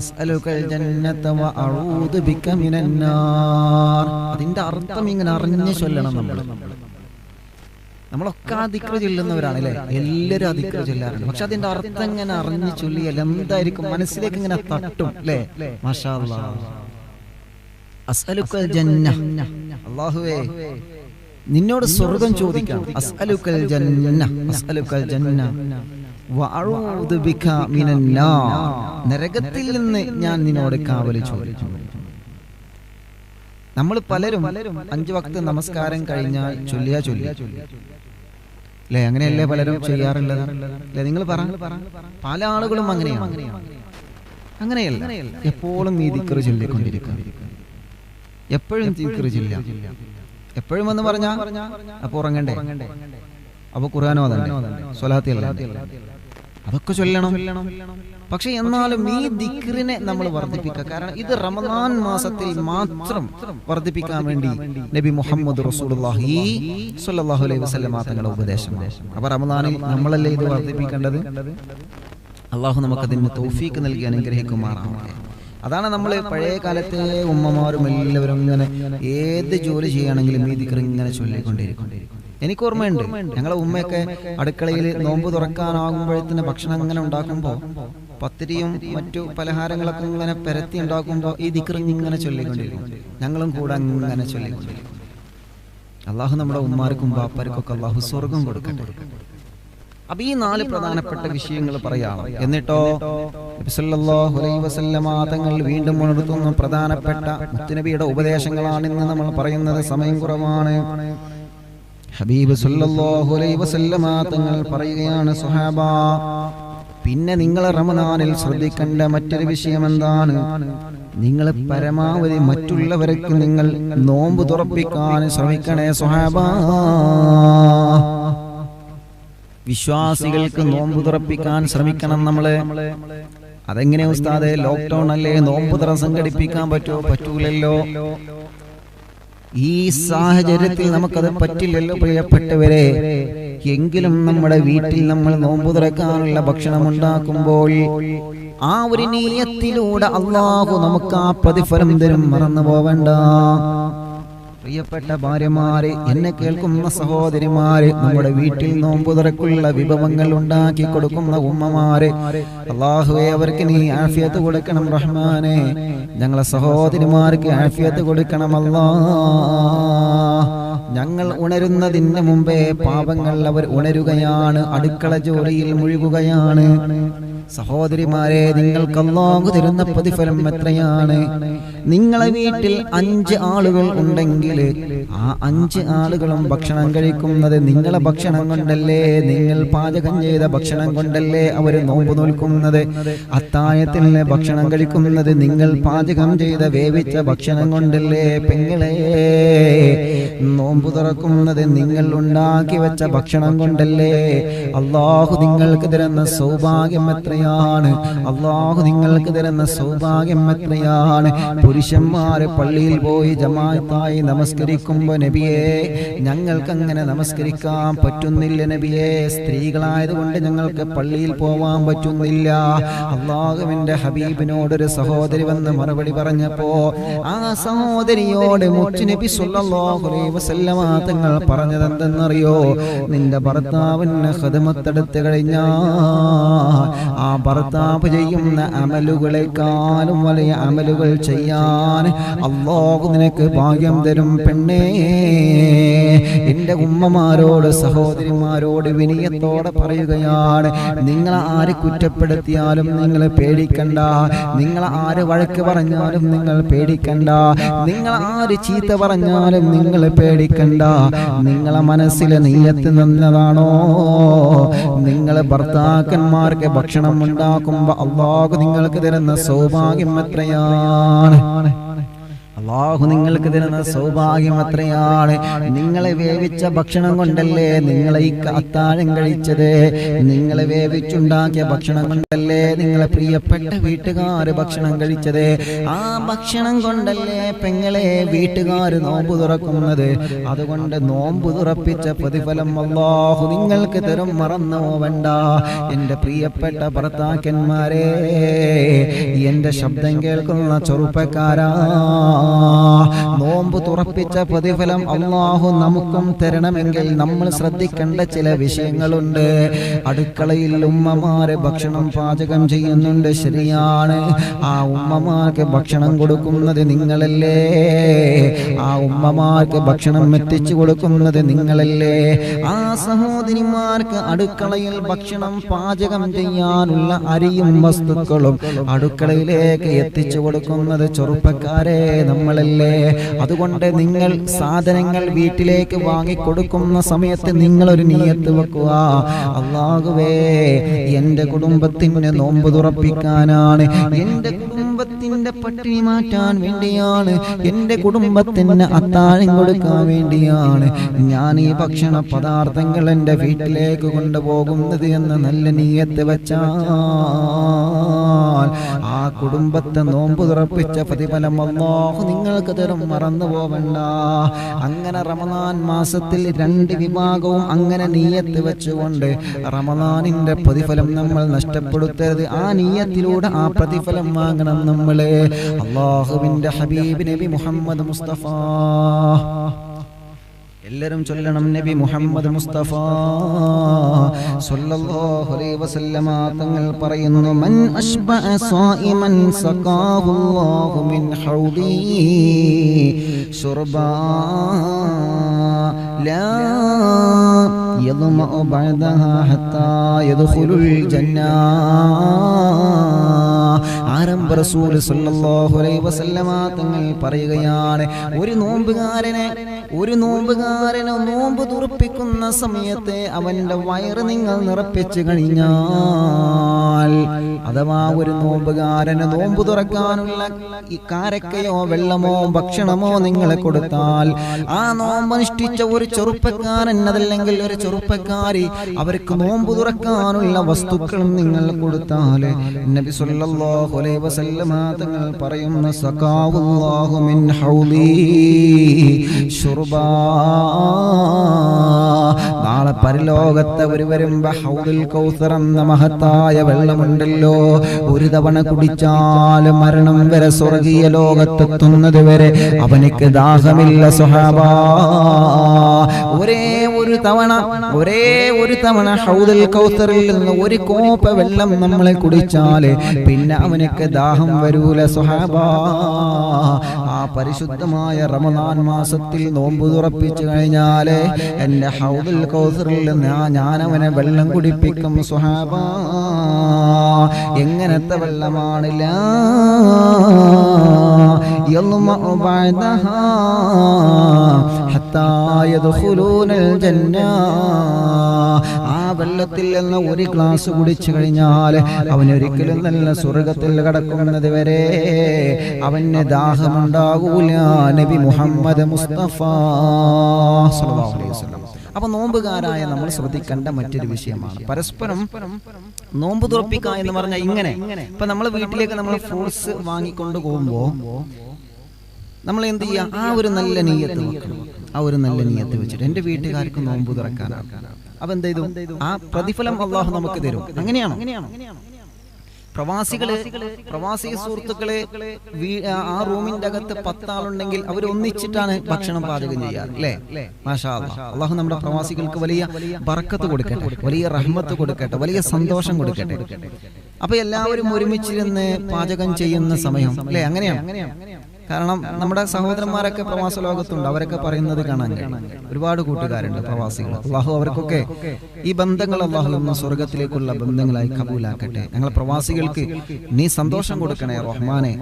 അസ്അലുകൽ ജന്നത വഅഊദു ബിക മിനന്നാർ. അതിന്റെ അർത്ഥം ഇങ്ങനെ അറിഞ്ഞു ചൊല്ലണം. നമ്മളൊക്കെ ആ ദിക്ർ ചൊല്ലുന്നവരാണ് അല്ലേ? എല്ലാവരും ആ ദിക്ർ ചൊല്ലാറുണ്ട്. പക്ഷെ അതിന്റെ അർത്ഥം ഇങ്ങനെ അറിഞ്ഞു ചൊല്ലിയാൽ എന്തായിരിക്കും? മനസ്സിലേക്ക് ഇങ്ങനെ തട്ടും അല്ലേ? മാഷാ അല്ലാഹ്. അസ്അലുകൽ ജന്ന, അല്ലാഹുവേ നിന്നോട് സ്വർഗ്ഗം ചോദിക്കാം. അസ്അലുകൽ ജന്ന, അസ്അലുകൽ ജന്ന വഅഊദു ബിക മിനന്നാർ. നരകത്തിൽ നിന്ന് ഞാൻ നിന്നോട് കാവൽ ചോദിക്കുന്നു. നമ്മൾ പലരും 5 വക്ത് നമസ്കാരം കഴിഞ്ഞാൽ ചൊല്ലിയാ അല്ലേ? അങ്ങനെയല്ലേ പലരും ചെയ്യാറുള്ളത് അല്ലേ? നിങ്ങൾ പറ. പല ആളുകളും അങ്ങനെയല്ല. എപ്പോഴും ഈ ദിക്ർ ചൊല്ലിക്കൊണ്ടിരിക്കും. എപ്പോഴും ദിക്ർ ചൊല്ല. എപ്പോഴും എന്ന് പറഞ്ഞാ അപ്പൊ ഉറങ്ങണ്ടേ? അപ്പൊ ഖുർആനോ സ്വലാത്തി അതൊക്കെ ചൊല്ലണം. പക്ഷെ എന്നാലും ഈ ദിക്റിനെ നമ്മൾ വർദ്ധിപ്പിക്കുക. കാരണം ഇത് റമദാൻ മാസത്തിൽ മാത്രം വർദ്ധിപ്പിക്കാൻ വേണ്ടി നബി മുഹമ്മദ് റസൂലുള്ളാഹി സ്വല്ലല്ലാഹു അലൈഹി വസല്ലം തങ്ങളുടെ ഉപദേശമാണ്. അപ്പൊ റമദാനിൽ നമ്മളല്ലേ ഇത് വർദ്ധിപ്പിക്കേണ്ടത്? അള്ളാഹു നമുക്കതിന് തൗഫീക്ക് നൽകി അനുഗ്രഹിക്കുമാറാവട്ടെ. അതാണ് നമ്മൾ പഴയ കാലത്തെ ഉമ്മമാരും എല്ലാവരും ഇങ്ങനെ ഏത് ജോലി ചെയ്യുകയാണെങ്കിലും ഈ ദിക്ർ ഇങ്ങനെ ചൊല്ലിക്കൊണ്ടിരിക്കും. എനിക്ക് ഓർമ്മയുണ്ട്, ഞങ്ങളെ ഉമ്മയൊക്കെ അടുക്കളയിൽ നോമ്പ് തുറക്കാനാകുമ്പോഴത്തേന് ഭക്ഷണം ഇങ്ങനെ ഉണ്ടാക്കുമ്പോൾ പത്തിരിയും മറ്റു പലഹാരങ്ങളൊക്കെ ഇങ്ങനെ പരത്തി ഉണ്ടാക്കുമ്പോൾ ഈ ദിക്ർ ഇങ്ങനെ ചൊല്ലിക്കൊണ്ടിരിക്കും. ഞങ്ങളും കൂടെ ഇങ്ങനെ ചൊല്ലിക്കൊണ്ടിരിക്കും. അള്ളാഹു നമ്മുടെ ഉമ്മാർക്കും ബാപ്പാർക്കും ഒക്കെ അള്ളാഹു സ്വർഗം കൊടുക്കട്ടെ. അപ്പൊ ഈ 4 പ്രധാനപ്പെട്ട വിഷയങ്ങൾ പറയാം. എന്നിട്ടോ നബി സല്ലല്ലാഹു അലൈഹി വസല്ലമ തങ്ങൾ വീണ്ടും ഉണർത്തുന്ന പ്രധാനപ്പെട്ട മുത്തുനബിയുടെ ഉപദേശങ്ങളാണ് ഇന്ന് നമ്മൾ പറയുന്നത്. സമയം കുറവാണ്. ഹബീബ് സല്ലല്ലാഹു അലൈഹി വസല്ലമ തങ്ങൾ പറയുകയാണ്, സ്വഹാബ, പിന്നെ നിങ്ങൾ റമദാനിൽ ശ്രദ്ധിക്കേണ്ട മറ്റൊരു വിഷയം എന്താണ്? നിങ്ങൾ പരമാവധി മറ്റുള്ളവർക്ക് നിങ്ങൾ നോമ്പ് തുറപ്പിക്കാൻ ശ്രമിക്കണേ സ്വഹാബ. വിശ്വാസികൾക്ക് നോമ്പ് തുറപ്പിക്കാൻ ശ്രമിക്കണം നമ്മള്. അതെങ്ങനെ ഉസ്താദേ? ലോക്ക്ഡൌൺ അല്ലേ, നോമ്പ് തുറ സംഘടിപ്പിക്കാൻ പറ്റൂലല്ലോ. ഈ സാഹചര്യത്തിൽ നമുക്കത് പറ്റില്ലല്ലോ പ്രിയപ്പെട്ടവരെ. എങ്കിലും നമ്മുടെ വീട്ടിൽ നമ്മൾ നോമ്പ് തുറക്കാനുള്ള ഭക്ഷണം ഉണ്ടാക്കുമ്പോൾ ആ ഒരു നിയ്യത്തിലൂടെ അല്ലാഹു നമുക്ക് ആ പ്രതിഫലം തരും, മറന്നു പോവണ്ട. പ്രിയപ്പെട്ട ഭാര്യമാരെ, എന്നെ കേൾക്കുന്ന സഹോദരിമാരെ, നമ്മുടെ വീട്ടിൽ നോമ്പ് തുറക്കുള്ള വിഭവങ്ങൾ ഉണ്ടാക്കി കൊടുക്കുന്ന ഉമ്മമാരെ, അല്ലാഹുവേ അവർക്ക് നീ ആഫിയത്ത് കൊടുക്കണം റഹ്മാനെ. ഞങ്ങളെ സഹോദരിമാർക്ക് ആഫിയത്ത് കൊടുക്കണം അല്ലാഹ്. ഞങ്ങൾ ഉണരുന്നതിന് മുമ്പേ പാപങ്ങൾ അവർ ഉണരുകയാണ്, അടുക്കള ജോലിയിൽ മുഴുകുകയാണ്. സഹോദരിമാരെ, നിങ്ങൾക്ക് അല്ലാഹു തരുന്ന പ്രതിഫലം എത്രയാണ്? നിങ്ങളെ വീട്ടിൽ 5 ആളുകൾ ഉണ്ടെങ്കിൽ ആ 5 ആളുകളും ഭക്ഷണം കഴിക്കുന്നത് നിങ്ങളെ ഭക്ഷണം കൊണ്ടല്ലേ, നിങ്ങൾ പാചകം ചെയ്ത ഭക്ഷണം കൊണ്ടല്ലേ അവർ നോമ്പ് നോൽക്കുന്നത്. അത്താഴത്തിൽ ഭക്ഷണം കഴിക്കുന്നത് നിങ്ങൾ പാചകം ചെയ്ത വേവിച്ച ഭക്ഷണം കൊണ്ടല്ലേ. പെങ്ങളെ, നോമ്പ് തുറക്കുന്നത് നിങ്ങൾ ഉണ്ടാക്കി വെച്ച ഭക്ഷണം കൊണ്ടല്ലേ. അല്ലാഹു നിങ്ങൾക്ക് തരുന്ന സൗഭാഗ്യം എത്രയാണ്! അല്ലാഹു നിങ്ങൾക്ക് തരുന്ന സൗഭാഗ്യം എത്രയാണ്! പുരുഷന്മാരെ പള്ളിയിൽ പോയി ജമാഅത്തായി നമസ്കരിക്കുമ്പോ നബിയെ, ഞങ്ങൾക്ക് അങ്ങനെ നമസ്കരിക്കാൻ പറ്റുന്നില്ല നബിയെ. സ്ത്രീകളായതുകൊണ്ട് ഞങ്ങൾക്ക് പള്ളിയിൽ പോവാൻ പറ്റുന്നില്ല. അല്ലാഹുവിന്റെ ഹബീബിനോടൊരു സഹോദരി വന്ന് മറുപടി പറഞ്ഞപ്പോ ആ സഹോദരിയോട് മുത്തുനബി സ്വല്ലല്ലാഹു അലൈഹി വസല്ലമ തങ്ങൾ പറഞ്ഞത് എന്തെന്നറിയോ? നിന്റെ ഭർത്താവിന് ഖിദ്മത്തെടുത്ത് കഴിഞ്ഞാൽ ആ ഭർത്താവ് ചെയ്യുന്ന അമലുകളെക്കാളും വലിയ അമലുകൾ ചെയ്യാൻ അല്ലാഹു നിനക്ക് ഭാഗ്യം തരും പെണ്ണേ. എന്റെ ഉമ്മമാരോട് സഹോദരിമാരോട് വിനയത്തോടെ പറയുകയാണ്, നിങ്ങൾ ആര് കുറ്റപ്പെടുത്തിയാലും നിങ്ങൾ പേടിക്കണ്ട, നിങ്ങൾ ആര് വഴക്ക് പറഞ്ഞാലും നിങ്ങൾ പേടിക്കണ്ട, നിങ്ങൾ ആര് ചീത്ത പറഞ്ഞാലും നിങ്ങൾ പേടിക്കണ്ട. നിങ്ങളെ മനസ്സിലെ നിയ്യത്ത് നന്നതാണോ? നിങ്ങൾ ഭർത്താക്കന്മാർക്ക് ഭക്ഷണം ഉണ്ടാക്കുമ്പോ അല്ലാഹു നിങ്ങൾക്ക് തരുന്ന സൗഭാഗ്യം എത്രയാണ്! അല്ലാഹു നിങ്ങൾക്ക് തരുന്ന സൗഭാഗ്യം എത്രയാണ്! നിങ്ങളെ വേവിച്ച ഭക്ഷണം കൊണ്ടല്ലേ നിങ്ങളെ ഈ അത്താഴം കഴിച്ചത്. നിങ്ങളെ വേവിച്ചുണ്ടാക്കിയ ഭക്ഷണം കൊണ്ടല്ലേ നിങ്ങളെ പ്രിയപ്പെട്ട വീട്ടുകാര് ഭക്ഷണം കഴിച്ചത്. ആ ഭക്ഷണം കൊണ്ടല്ലേ പെങ്ങളെ വീട്ടുകാര് നോമ്പ് തുറക്കുന്നത്. അതുകൊണ്ട് നോമ്പ് തുറപ്പിച്ച പ്രതിഫലം അല്ലാഹു നിങ്ങൾക്ക് തരും, മറന്നു പോവണ്ട. എന്റെ പ്രിയപ്പെട്ട ഭർത്താക്കന്മാരെ, എന്റെ ശബ്ദം കേൾക്കുന്ന ചെറുപ്പക്കാരാ, നോമ്പ് തുറപ്പിച്ച പ്രതിഫലം അല്ലാഹു നമുക്കും തരണമെങ്കിൽ നമ്മൾ ശ്രദ്ധിക്കേണ്ട ചില വിഷയങ്ങളുണ്ട്. അടുക്കളയിൽ ഉമ്മമാരെ ഭക്ഷണം പാചകം ചെയ്യുന്നുണ്ട്, ശരിയാണ്. ആ ഉമ്മമാർക്ക് ഭക്ഷണം കൊടുക്കുന്നത് നിങ്ങളല്ലേ. ആ ഉമ്മമാർക്ക് ഭക്ഷണം എത്തിച്ചു കൊടുക്കുന്നത് നിങ്ങളല്ലേ. ആ സഹോദരിമാർക്ക് അടുക്കളയിൽ ഭക്ഷണം പാചകം ചെയ്യാനുള്ള അരിയും വസ്തുക്കളും അടുക്കളയിലേക്ക് എത്തിച്ചു കൊടുക്കുന്നത് ചെറുപ്പക്കാരെ നമ്മളല്ലേ. അതുകൊണ്ട് നിങ്ങൾ സാധനങ്ങൾ വീട്ടിലേക്ക് വാങ്ങിക്കൊടുക്കുന്ന സമയത്ത് നിങ്ങളൊരു നിയ്യത്ത് വെക്കുക, അല്ലാഹുവേ എന്റെ കുടുംബത്തിന് നോമ്പ് തുറപ്പിക്കാനാണ്, എന്റെ കുടുംബത്തിന്റെ പട്ടിണി മാറ്റാൻ വേണ്ടിയാണ്, എന്റെ കുടുംബത്തിന് അത്താഴം കൊടുക്കാൻ വേണ്ടിയാണ് ഞാൻ ഈ ഭക്ഷണ പദാർത്ഥങ്ങൾ എന്റെ വീട്ടിലേക്ക് കൊണ്ടുപോകുന്നത് എന്ന് നല്ല നിയ്യത്ത് വെച്ചാൽ ആ കുടുംബത്തെ നോമ്പ് തുറപ്പിച്ച പ്രതിഫലം അല്ലാഹു നിങ്ങൾക്ക് തരും, മറന്നു പോവണ്ട. അങ്ങനെ റമദാൻ മാസത്തിൽ 2 വിഭാഗവും അങ്ങനെ നിയ്യത്ത് വെച്ചുകൊണ്ട് റമദാനിന്റെ പ്രതിഫലം നമ്മൾ നഷ്ടപ്പെടുത്തരുത്. ആ നിയ്യത്തിലൂടെ ആ പ്രതിഫലം വാങ്ങണം നമ്മളെ. അല്ലാഹുവിന്റെ ഹബീബ് നബി മുഹമ്മദ് മുസ്തഫ എല്ലാവരും ചൊല്ലണം നബി മുഹമ്മദ് മുസ്തഫ സല്ലല്ലാഹു അലൈഹി വസല്ലമ തങ്ങൾ പറയുന്നു മൻ അശ്ബഅ സായിമൻ സഖാഹുല്ലാഹു മിൻ ഹൗദി ശുർബാ ലാ യദ്മഉ ബഅദഹാ ഹത്താ യദ്ഖുലുൽ ജന്നാ. ആരംഭ റസൂൽ സല്ലല്ലാഹു അലൈഹി വസല്ലമ തങ്ങൾ പറയുകയാണ്, ഒരു നോമ്പുകാരനെ നോമ്പ് തുറപ്പിക്കുന്ന സമയത്ത് അവന്റെ വയറ് നിങ്ങൾ നിറപ്പിച്ചു കഴിഞ്ഞാൽ, അഥവാ ഒരു നോമ്പുകാരന് നോമ്പ് തുറക്കാനുള്ള ഈ കാരക്കയോ വെള്ളമോ ഭക്ഷണമോ നിങ്ങളെ കൊടുത്താൽ, ആ നോമ്പനുഷ്ഠിച്ച ഒരു ചെറുപ്പക്കാരൻ അതല്ലെങ്കിൽ ഒരു ചെറുപ്പക്കാരി അവർക്ക് നോമ്പ് തുറക്കാനുള്ള വസ്തുക്കളും നിങ്ങൾ കൊടുത്താൽ, നബി സല്ലല്ലാഹു അലൈഹി വസല്ലമ തങ്ങൾ പറയുന്ന സഖാവുല്ലാഹു മിൻ ഹൗലി ശുർബാ. നാളെ പരലോകത്ത് അവർ വരുമ്പോ ഹൗദുൽ കൗസർ എന്ന മഹത്തായ വെള്ളമുണ്ടല്ലോ, ഒരു തവണ കുടിച്ചാൽ മരണം വരെ സ്വർഗീയ ലോകത്തെത്തുന്നത് വരെ അവനിക്ക് ദാഹമില്ല സ്വഹാബാ. ഒരേ ഒരു തവണ ഹൗദുൽ കൗസറിൽ നിന്ന് ഒരു കോപ്പ വെള്ളം നമ്മളെ കുടിച്ചാല് പിന്നെ അവനക്ക് ദാഹം വരൂല സ്വഹാബാ. ആ പരിശുദ്ധമായ റമദാൻ മാസത്തിൽ നോമ്പ് തുറപ്പിച്ചു കഴിഞ്ഞാല് എന്റെ ഹൗദുൽ കൗസറിൽ നിന്ന് ഞാൻ അവനെ വെള്ളം കുടിപ്പിക്കും സ്വഹാബാ. എങ്ങനത്തെ വെള്ളമാണ്? ലാ യദ്മഉ ബഅദഹാ ഹത്താ യദ്ഖുലൂനൽ ജന്ന. ആ വെള്ളത്തിൽ നിന്ന് ഒരു ഗ്ലാസ് കുടിച്ചു കഴിഞ്ഞാൽ അവനൊരിക്കലും നല്ല സ്വർഗത്തിൽ കടക്കുന്നത് വരെ അവന് ദാഹമുണ്ടാകൂല. നബി മുഹമ്മദ് മുസ്തഫ സല്ലല്ലാഹു അലൈഹി വസല്ലം. അപ്പൊ നോമ്പുകാരായ നമ്മൾ ശ്രദ്ധിക്കേണ്ട മറ്റൊരു വിഷയമാണ് പരസ്പരം നോമ്പ് തുറപ്പിക്കുക എന്ന് പറഞ്ഞാൽ ഇങ്ങനെ. ഇപ്പൊ നമ്മളെ വീട്ടിലേക്ക് നമ്മൾ ഫ്രൂട്ട്സ് വാങ്ങിക്കൊണ്ട് പോകുമ്പോ നമ്മൾ എന്ത് ചെയ്യാം? ആ ഒരു നല്ല നീയത്ത് വെക്കണം. ആ ഒരു നല്ല നീയത്ത് വെച്ചിട്ട് എന്റെ വീട്ടുകാർക്ക് നോമ്പ് തുറക്കാനാണ്. അപ്പൊ എന്ത് ചെയ്തു? ആ പ്രതിഫലം അള്ളാഹു നമുക്ക് തരും. അങ്ങനെയാണോ? പ്രവാസി സുഹൃത്തുക്കളെ ആ റൂമിന്റെ അകത്ത് 10 ആളുണ്ടെങ്കിൽ അവർ ഒന്നിച്ചിട്ടാണ് ഭക്ഷണം പാചകം ചെയ്യാറ്, അല്ലേ? മാഷാ അല്ലാഹ്. അള്ളാഹു നമ്മുടെ പ്രവാസികൾക്ക് വലിയ ബർക്കത്ത് കൊടുക്കട്ടെ, വലിയ റഹ്മത്ത് കൊടുക്കട്ടെ, വലിയ സന്തോഷം കൊടുക്കട്ടെ. അപ്പൊ എല്ലാവരും ഒരുമിച്ചിരുന്ന് പാചകം ചെയ്യുന്ന സമയം, അല്ലേ? അങ്ങനെയാണ്. കാരണം നമ്മുടെ സഹോദരന്മാരൊക്കെ പ്രവാസ ലോകത്തുണ്ട്, അവരൊക്കെ പറയുന്നത് കാണാൻ കഴിയും. ഒരുപാട് കൂട്ടുകാരുണ്ട് പ്രവാസികൾ. അള്ളാഹു അവർക്കൊക്കെ ഈ ബന്ധങ്ങൾ അള്ളാഹു ഒന്ന് സ്വർഗത്തിലേക്കുള്ള ബന്ധങ്ങളായി കബൂലാക്കട്ടെ. ഞങ്ങളെ പ്രവാസികൾക്ക് നീ സന്തോഷം കൊടുക്കണേ റഹ്മാനെ,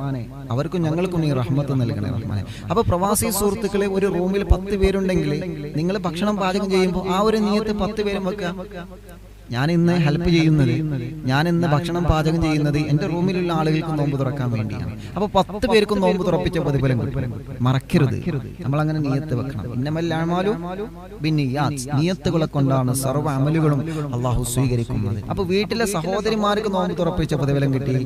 അവർക്കും ഞങ്ങൾക്കും നീ റഹ്മത്ത് നൽകണേ റഹ്മാനെ. അപ്പൊ പ്രവാസി സുഹൃത്തുക്കളെ ഒരു റൂമിൽ 10 പേരുണ്ടെങ്കിൽ നിങ്ങൾ ഭക്ഷണം പാചകം ചെയ്യുമ്പോൾ ആ ഒരു നീയത്ത് 10 പേരും വെക്കുക. ഞാൻ ഇന്ന് ഹെൽപ്പ് ചെയ്യുന്നത്, ഞാൻ ഇന്ന് ഭക്ഷണം പാചകം ചെയ്യുന്നത് എൻ്റെ റൂമിലുള്ള ആളുകൾക്ക് നോമ്പ് തുറക്കാൻ വേണ്ടിയാണ്. അപ്പൊ 10 പേർക്കും നോമ്പ് തുറപ്പിച്ച പ്രതിഫലം മറക്കരുത്. നമ്മൾ അങ്ങനെ നിയത്ത് വെക്കണം. ഇന്നമൽ അഅ്മാലു ബിന്നിയാത്ത്. നിയത്തുകളെ കൊണ്ടാണ് സർവ്വ അമലുകളും അള്ളാഹു സ്വീകരിക്കുന്നത്. അപ്പൊ വീട്ടിലെ സഹോദരിമാർക്ക് നോമ്പ് തുറപ്പിച്ച പ്രതിഫലം കിട്ടി,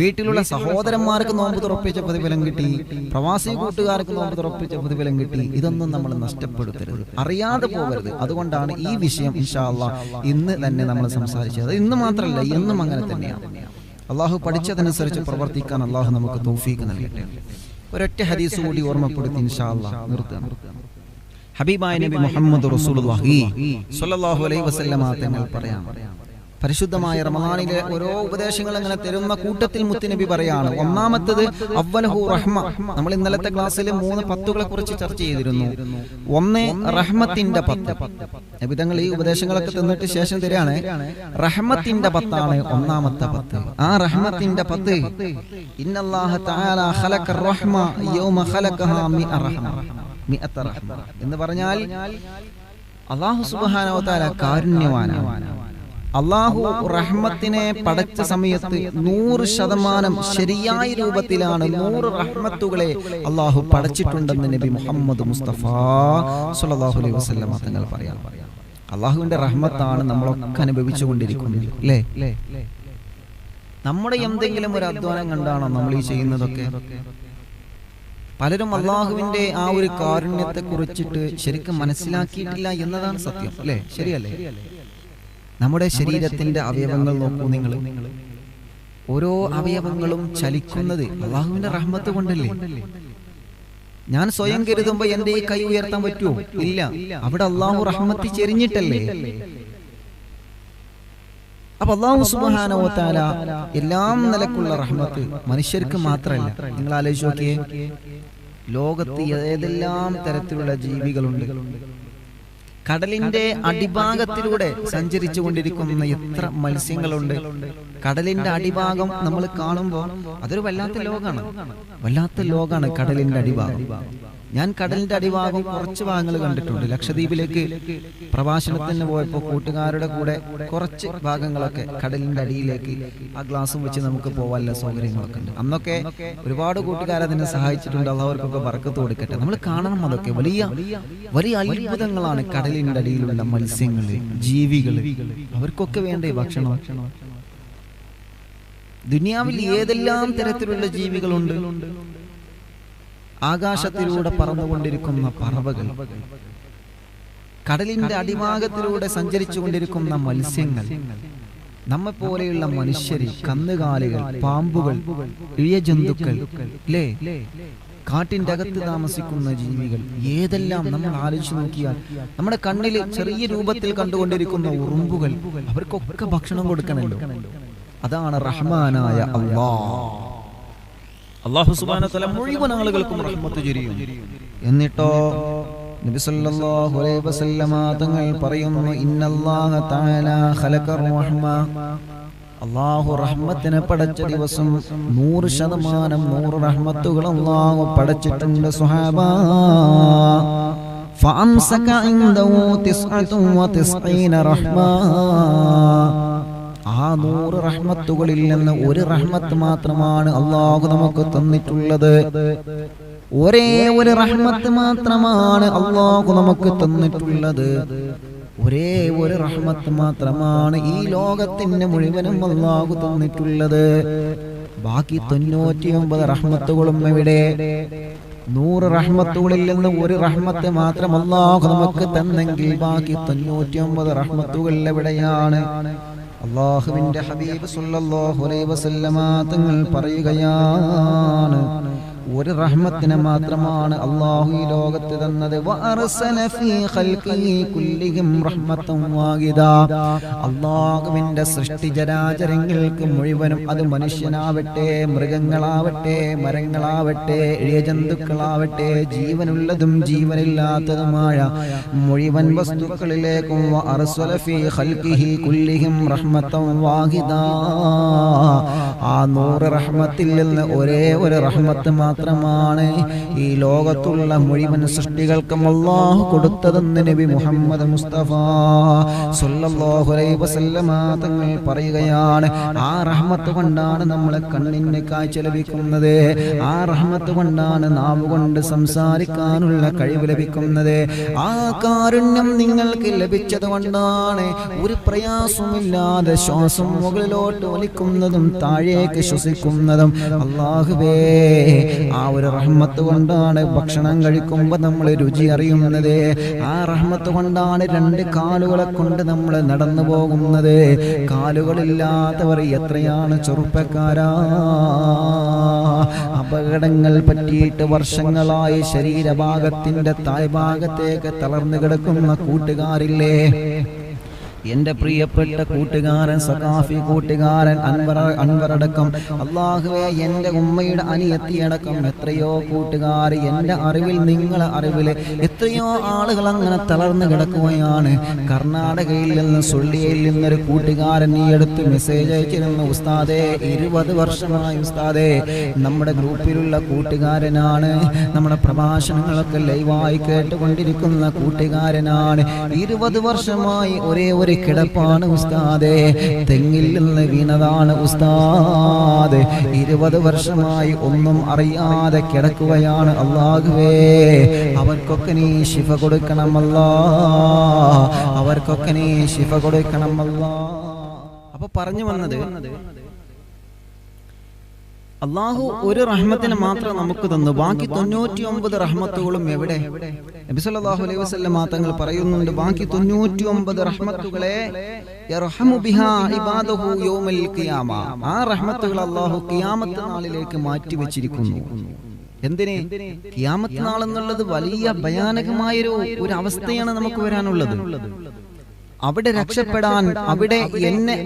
വീട്ടിലുള്ള സഹോദരന്മാർക്ക് നോമ്പ് തുറപ്പിച്ച പ്രതിഫലം കിട്ടി, പ്രവാസി കൂട്ടുകാർക്ക് നോമ്പ് തുറപ്പിച്ച പ്രതിഫലം കിട്ടി. ഇതൊന്നും നമ്മൾ നഷ്ടപ്പെടുത്തരുത്, അറിയാതെ പോകരുത്. അതുകൊണ്ടാണ് ഈ വിഷയം ഇൻഷാ അല്ലാഹ് ഇന്ന് തന്നെ നമ്മൾ സംസാരിച്ചത്. ഇന്ന് മാത്രമല്ല, എന്നും അങ്ങനെ തന്നെയാണ്. അള്ളാഹു പഠിച്ചതനുസരിച്ച് പ്രവർത്തിക്കാൻ അള്ളാഹു നമുക്ക് തൗഫീഖ് നൽകട്ടെ. ഒരൊറ്റ ഹദീസ് കൂടി ഓർമ്മപ്പെടുത്തി ഇൻഷാ അല്ലാഹ് നിർത്താം. ഹബീബായ നബി മുഹമ്മദ് റസൂലുള്ളാഹി സ്വല്ലല്ലാഹു അലൈഹി വസല്ലമ തങ്ങൾ പറയാം, പരിശുദ്ധമായ റമദാനിലെ ഓരോ ഉപദേശങ്ങൾ അങ്ങനെ തരുന്ന കൂട്ടത്തിൽ മുത്തുനബി പറയാണ്, ഒന്നാമത്തത് അവ്വലഹു റഹ്മ. നമ്മൾ ഇന്നലത്തെ ക്ലാസ്സിൽ 3 പത്തുകളെ കുറിച്ച് ചർച്ച ചെയ്തിരുന്നു. ഒന്ന് റഹ്മത്തിന്റെ 10. നബി തങ്ങൾ ഈ ഉപദേശങ്ങളൊക്കെ തന്നിട്ട് ശേഷം തരാണ് റഹ്മത്തിന്റെ 10 ഒന്നാമത്തെ 10. ആ റഹ്മത്തിന്റെ 10 ഇന്നല്ലാഹ തആല ഖലഖ റഹ്മ യൗമ ഖലഖഹാ മിഅത റഹ്മ എന്ന് പറഞ്ഞാൽ അല്ലാഹു സുബ്ഹാനഹു വ തആല കാരുണ്യവാനാണ്. അള്ളാഹു റഹ്മത്തിനെ പടച്ച സമയത്ത് 100% ശരിയായ രൂപത്തിലാണ് 100 റഹ്മത്തുകളെ അള്ളാഹു പടച്ചിട്ടുണ്ടെന്ന് നബി മുഹമ്മദ് മുസ്തഫ സ്വല്ലല്ലാഹു അലൈഹി വസല്ലം തങ്ങൾ പറയാം. അള്ളാഹുവിന്റെ റഹ്മത്താണ് നമ്മളൊക്കെ അനുഭവിച്ചുകൊണ്ടിരിക്കുന്നത്, അല്ലേ? നമ്മുടെ എന്തെങ്കിലും ഒരു അധ്വാനം കണ്ടാണോ നമ്മൾ ഈ ചെയ്യുന്നതൊക്കെ? പലരും അള്ളാഹുവിന്റെ ആ ഒരു കാരുണ്യത്തെ കുറിച്ചിട്ട് ശരിക്കും മനസ്സിലാക്കിയിട്ടില്ല എന്നതാണ് സത്യം, അല്ലേ? ശരിയല്ലേ? നമ്മുടെ ശരീരത്തിന്റെ അവയവങ്ങൾ നോക്കൂ നിങ്ങൾ. ഓരോ അവയവങ്ങളും ചലിക്കുന്നത് അള്ളാഹുവിന്റെ റഹ്മത്ത് കൊണ്ടല്ലേ? ഞാൻ സ്വയം കരുതുമ്പോ എന്റെ ഈ കൈ ഉയർത്താൻ പറ്റുമോ? ഇല്ല. അവിടെ അള്ളാഹു റഹ്മത്ത് ചെരിഞ്ഞിട്ടല്ലേ. അപ്പൊ അല്ലാഹു സുബ്ഹാനഹു വ തആല എല്ലാം നിലക്കുള്ള റഹ്മത്ത് മനുഷ്യർക്ക് മാത്രമല്ല. നിങ്ങൾ ആലോചിച്ച് നോക്കിയേ, ലോകത്ത് ഏതെല്ലാം തരത്തിലുള്ള ജീവികളുണ്ട്. കടലിന്റെ അടിഭാഗത്തിലൂടെ സഞ്ചരിച്ചു കൊണ്ടിരിക്കുന്ന എത്ര മത്സ്യങ്ങളുണ്ട്. കടലിന്റെ അടിഭാഗം നമ്മൾ കാണുമ്പോൾ അതൊരു വല്ലാത്ത ലോകമാണ് കടലിന്റെ അടിഭാഗം. ഞാൻ കടലിന്റെ അടിഭാഗം കുറച്ച് ഭാഗങ്ങൾ കണ്ടിട്ടുണ്ട്. ലക്ഷദ്വീപിലേക്ക് പ്രഭാഷണത്തിന് പോയപ്പോൾ കൂട്ടുകാരുടെ കൂടെ കുറച്ച് ഭാഗങ്ങളൊക്കെ കടലിന്റെ അടിയിലേക്ക് ആ ഗ്ലാസും വെച്ച് നമുക്ക് പോകാനുള്ള സൗകര്യങ്ങളൊക്കെ ഉണ്ട്. അന്നൊക്കെ ഒരുപാട് കൂട്ടുകാർ അതിനെ സഹായിച്ചിട്ടുണ്ട്. അവർക്കൊക്കെ ബർക്കത്ത് കൊടുക്കട്ടെ. നമ്മൾ കാണണം, അതൊക്കെ വലിയ വലിയ അത്ഭുതങ്ങളാണ്. കടലിന്റെ അടിയിലുള്ള മത്സ്യങ്ങള്, ജീവികള്, അവർക്കൊക്കെ വേണ്ടേ ഭക്ഷണം. ദുനിയാവിൽ ഏതെല്ലാം തരത്തിലുള്ള ജീവികളുണ്ട്. ആകാശത്തിലൂടെ പറന്നുകൊണ്ടിരിക്കുന്ന പറവകൾ, കടലിന്റെ അടിഭാഗത്തിലൂടെ സഞ്ചരിച്ചു കൊണ്ടിരിക്കുന്ന മത്സ്യങ്ങൾ, നമ്മെ പോലെയുള്ള മനുഷ്യര്, കന്നുകാലികൾ, പാമ്പുകൾ, ഇഴജന്തുക്കൾ, അല്ലേ, കാട്ടിന്റെ അകത്ത് താമസിക്കുന്ന ജീവികൾ, ഏതെല്ലാം നമ്മൾ ആലോചിച്ച് നോക്കിയാൽ നമ്മുടെ കണ്ണിൽ ചെറിയ രൂപത്തിൽ കണ്ടുകൊണ്ടിരിക്കുന്ന ഉറുമ്പുകൾ, അവർക്കൊക്കെ ഭക്ഷണം കൊടുക്കണല്ലോ. അതാണ് റഹ്മാനായ അല്ലാഹു സുബ്ഹാനഹു വ തആല മുഴുവൻ ആളുകൾക്കും റഹ്മത്ത് ചൊരിയും. എന്നിട്ടോ നബി സല്ലല്ലാഹു അലൈഹി വസല്ലമ തങ്ങൾ പറയുന്നു, ഇന്നല്ലാഹ തആല ഖലഖർ റഹ്മ, അല്ലാഹു റഹ്മത്തിനെ പടച്ച ദിവസം 100% 100 റഹ്മത്തുകൾ അല്ലാഹു പടച്ചിട്ടുണ്ട് സ്വഹാബ. ഫഅംസക ഇൻദഹു 99 റഹ്മ. ആ 100 റഹ്മത്തുകളിൽ നിന്ന് ഒരു റഹ്മത്ത് മാത്രമാണ് അല്ലാഹു നമുക്ക് തന്നിട്ടുള്ളത്. ഒരേ ഒരു റഹ്മത്ത് മാത്രമാണ് അല്ലാഹു നമുക്ക് തന്നിട്ടുള്ളത്. ഒരേ ഒരു റഹ്മത്ത് മാത്രമാണ് ഈ ലോകത്തിന്റെ മുഴുവനും അല്ലാഹു തന്നിട്ടുള്ളത്. ബാക്കി 99 റഹ്മത്തുകളും എവിടെ? 100 റഹ്മത്തുകളിൽ നിന്ന് ഒരു റഹ്മത്ത് മാത്രം അല്ലാഹു നമുക്ക് തന്നെങ്കിൽ ബാക്കി 99 റഹ്മത്തുകൾ എവിടെയാണ്? അല്ലാഹുവിന്റെ ഹബീബ് സല്ലല്ലാഹു അലൈഹി വസല്ലമ തങ്ങൾ പറയുകയാണ്, ഒരു റഹ്മത്തിനെ മാത്രമാണ് അല്ലാഹു ഈ ലോകത്ത് തന്നത്. വഅർസല ഫീ ഖൽഖിഹി കുല്ലിഹിം റഹ്മത്തൻ വാഹിദ. അല്ലാഹുവിന്റെ സൃഷ്ടി ജരാചരങ്ങൾക്ക് മുഴുവനും, അത് മനുഷ്യനാവട്ടെ, മൃഗങ്ങളാവട്ടെ, മരങ്ങളാവട്ടെ, ഇഴജന്തുക്കളാവട്ടെ, ജീവനുള്ളതും ജീവനില്ലാത്തതുമായ മുഴുവൻ വസ്തുക്കളിലേക്കും വഅർസല ഫീ ഖൽഖിഹി കുല്ലിഹിം റഹ്മത്തൻ വാഹിദ. ആ 100 റഹ്മത്തിൽ നിന്ന് ഒരേ ഒരു റഹ്മത്ത് മാത്രമാണ് ഈ ലോകത്തുള്ള മുഴുവൻ സൃഷ്ടികൾക്കും അല്ലാഹു കൊടുത്തതെന്ന് നബി മുഹമ്മദ് മുസ്തഫ സല്ലല്ലാഹു അലൈഹി വസല്ലമ തങ്ങൾ പറയുകയാണ്. ആ റഹ്മത്ത് കൊണ്ടാണ് നമ്മളെ കണ്ണിന് കാഴ്ച ലഭിക്കുന്നത്. ആ റഹ്മത്ത് കൊണ്ടാണ് നാവ് കൊണ്ട് സംസാരിക്കാനുള്ള കഴിവ് ലഭിക്കുന്നത്. ആ കാരുണ്യം നിങ്ങൾക്ക് ലഭിച്ചത് കൊണ്ടാണ് ഒരു പ്രയാസമില്ലാതെ ശ്വാസം മുകളിലോട്ട് വലിക്കുന്നതും താഴേക്ക് ശ്വസിക്കുന്നതും. അല്ലാഹുവേ, ആ ഒരു റഹ്മത്ത് കൊണ്ടാണ് ഭക്ഷണം കഴിക്കുമ്പോൾ നമ്മൾ രുചി അറിയുന്നത്. ആ റഹ്മത്ത് കൊണ്ടാണ് 2 കാലുകളെ കൊണ്ട് നമ്മൾ നടന്നു പോകുന്നത്. കാലുകളില്ലാത്തവർ എത്രയാണ് ചെറുപ്പക്കാരാ. അപകടങ്ങൾ പറ്റിയിട്ട് വർഷങ്ങളായി ശരീരഭാഗത്തിന്റെ താഴ്ഭാഗത്തേക്ക് തളർന്നു കിടക്കുന്ന കൂട്ടുകാരില്ലേ? എന്റെ പ്രിയപ്പെട്ട കൂട്ടുകാരൻ, സഖാഫി കൂട്ടുകാരൻ അൻവറടക്കം, അല്ലാഹുവേ, എന്റെ ഉമ്മയുടെ അനിയത്തിയടക്കം എത്രയോ കൂട്ടുകാർ, എന്റെ അറിവിൽ, നിങ്ങളെ അറിവിൽ എത്രയോ ആളുകൾ അങ്ങനെ തളർന്നു കിടക്കുകയാണ്. കർണാടകയിൽ നിന്ന്, സുള്ളിയിൽ നിന്നൊരു കൂട്ടുകാരൻ ഈ അടുത്ത് മെസ്സേജ് അയച്ചിരുന്നു, ഉസ്താദേ, 20 വർഷമായി ഉസ്താദേ, നമ്മുടെ ഗ്രൂപ്പിലുള്ള കൂട്ടുകാരനാണ്, നമ്മുടെ പ്രഭാഷണങ്ങളൊക്കെ ലൈവായി കേട്ടുകൊണ്ടിരിക്കുന്ന കൂട്ടുകാരനാണ്. 20 വർഷമായി ഒരേ ഒരു കിടപ്പാണ് ഉസ്താദേ, തെങ്ങിൽ നിന്ന് വീണതാണ് ഉസ്താദ്. 20 വർഷമായി ഒന്നും അറിയാതെ കിടക്കുകയാണ്. അല്ലാഹുവേ, അവർക്കൊക്കെ നീ ശിഫ കൊടുക്കണമല്ലാ, അവർക്കൊക്കെ നീ ശിഫ കൊടുക്കണമല്ലാ. അപ്പൊ പറഞ്ഞു വന്നത്, അല്ലാഹു ഒരു റഹ്മത്തിനെ മാത്രം നമുക്ക് തന്നു. ബാക്കി 99 റഹ്മത്തുകളും എവിടെ? നബി സല്ലല്ലാഹു അലൈഹി വസല്ലം തങ്ങൾ പറയുന്നുണ്ട്, ബാക്കി 99 റഹ്മത്തുകളെ യർഹമു ബിഹാ ഇബാദഹു യൗമൽ ഖിയാമ. ആ റഹ്മത്തുകൾ അല്ലാഹു ഖിയാമത്ത് നാളിലേക്ക് മാറ്റി വെച്ചിരിക്കുന്നു. എന്തിന്? ഖിയാമത്ത് നാൾ എന്നുള്ളത് വലിയ ഭയാനകമായൊരു അവസ്ഥയാണ് നമുക്ക് വരാനുള്ളത്. അവിടെ രക്ഷപ്പെടാൻ, അവിടെ എന്നെ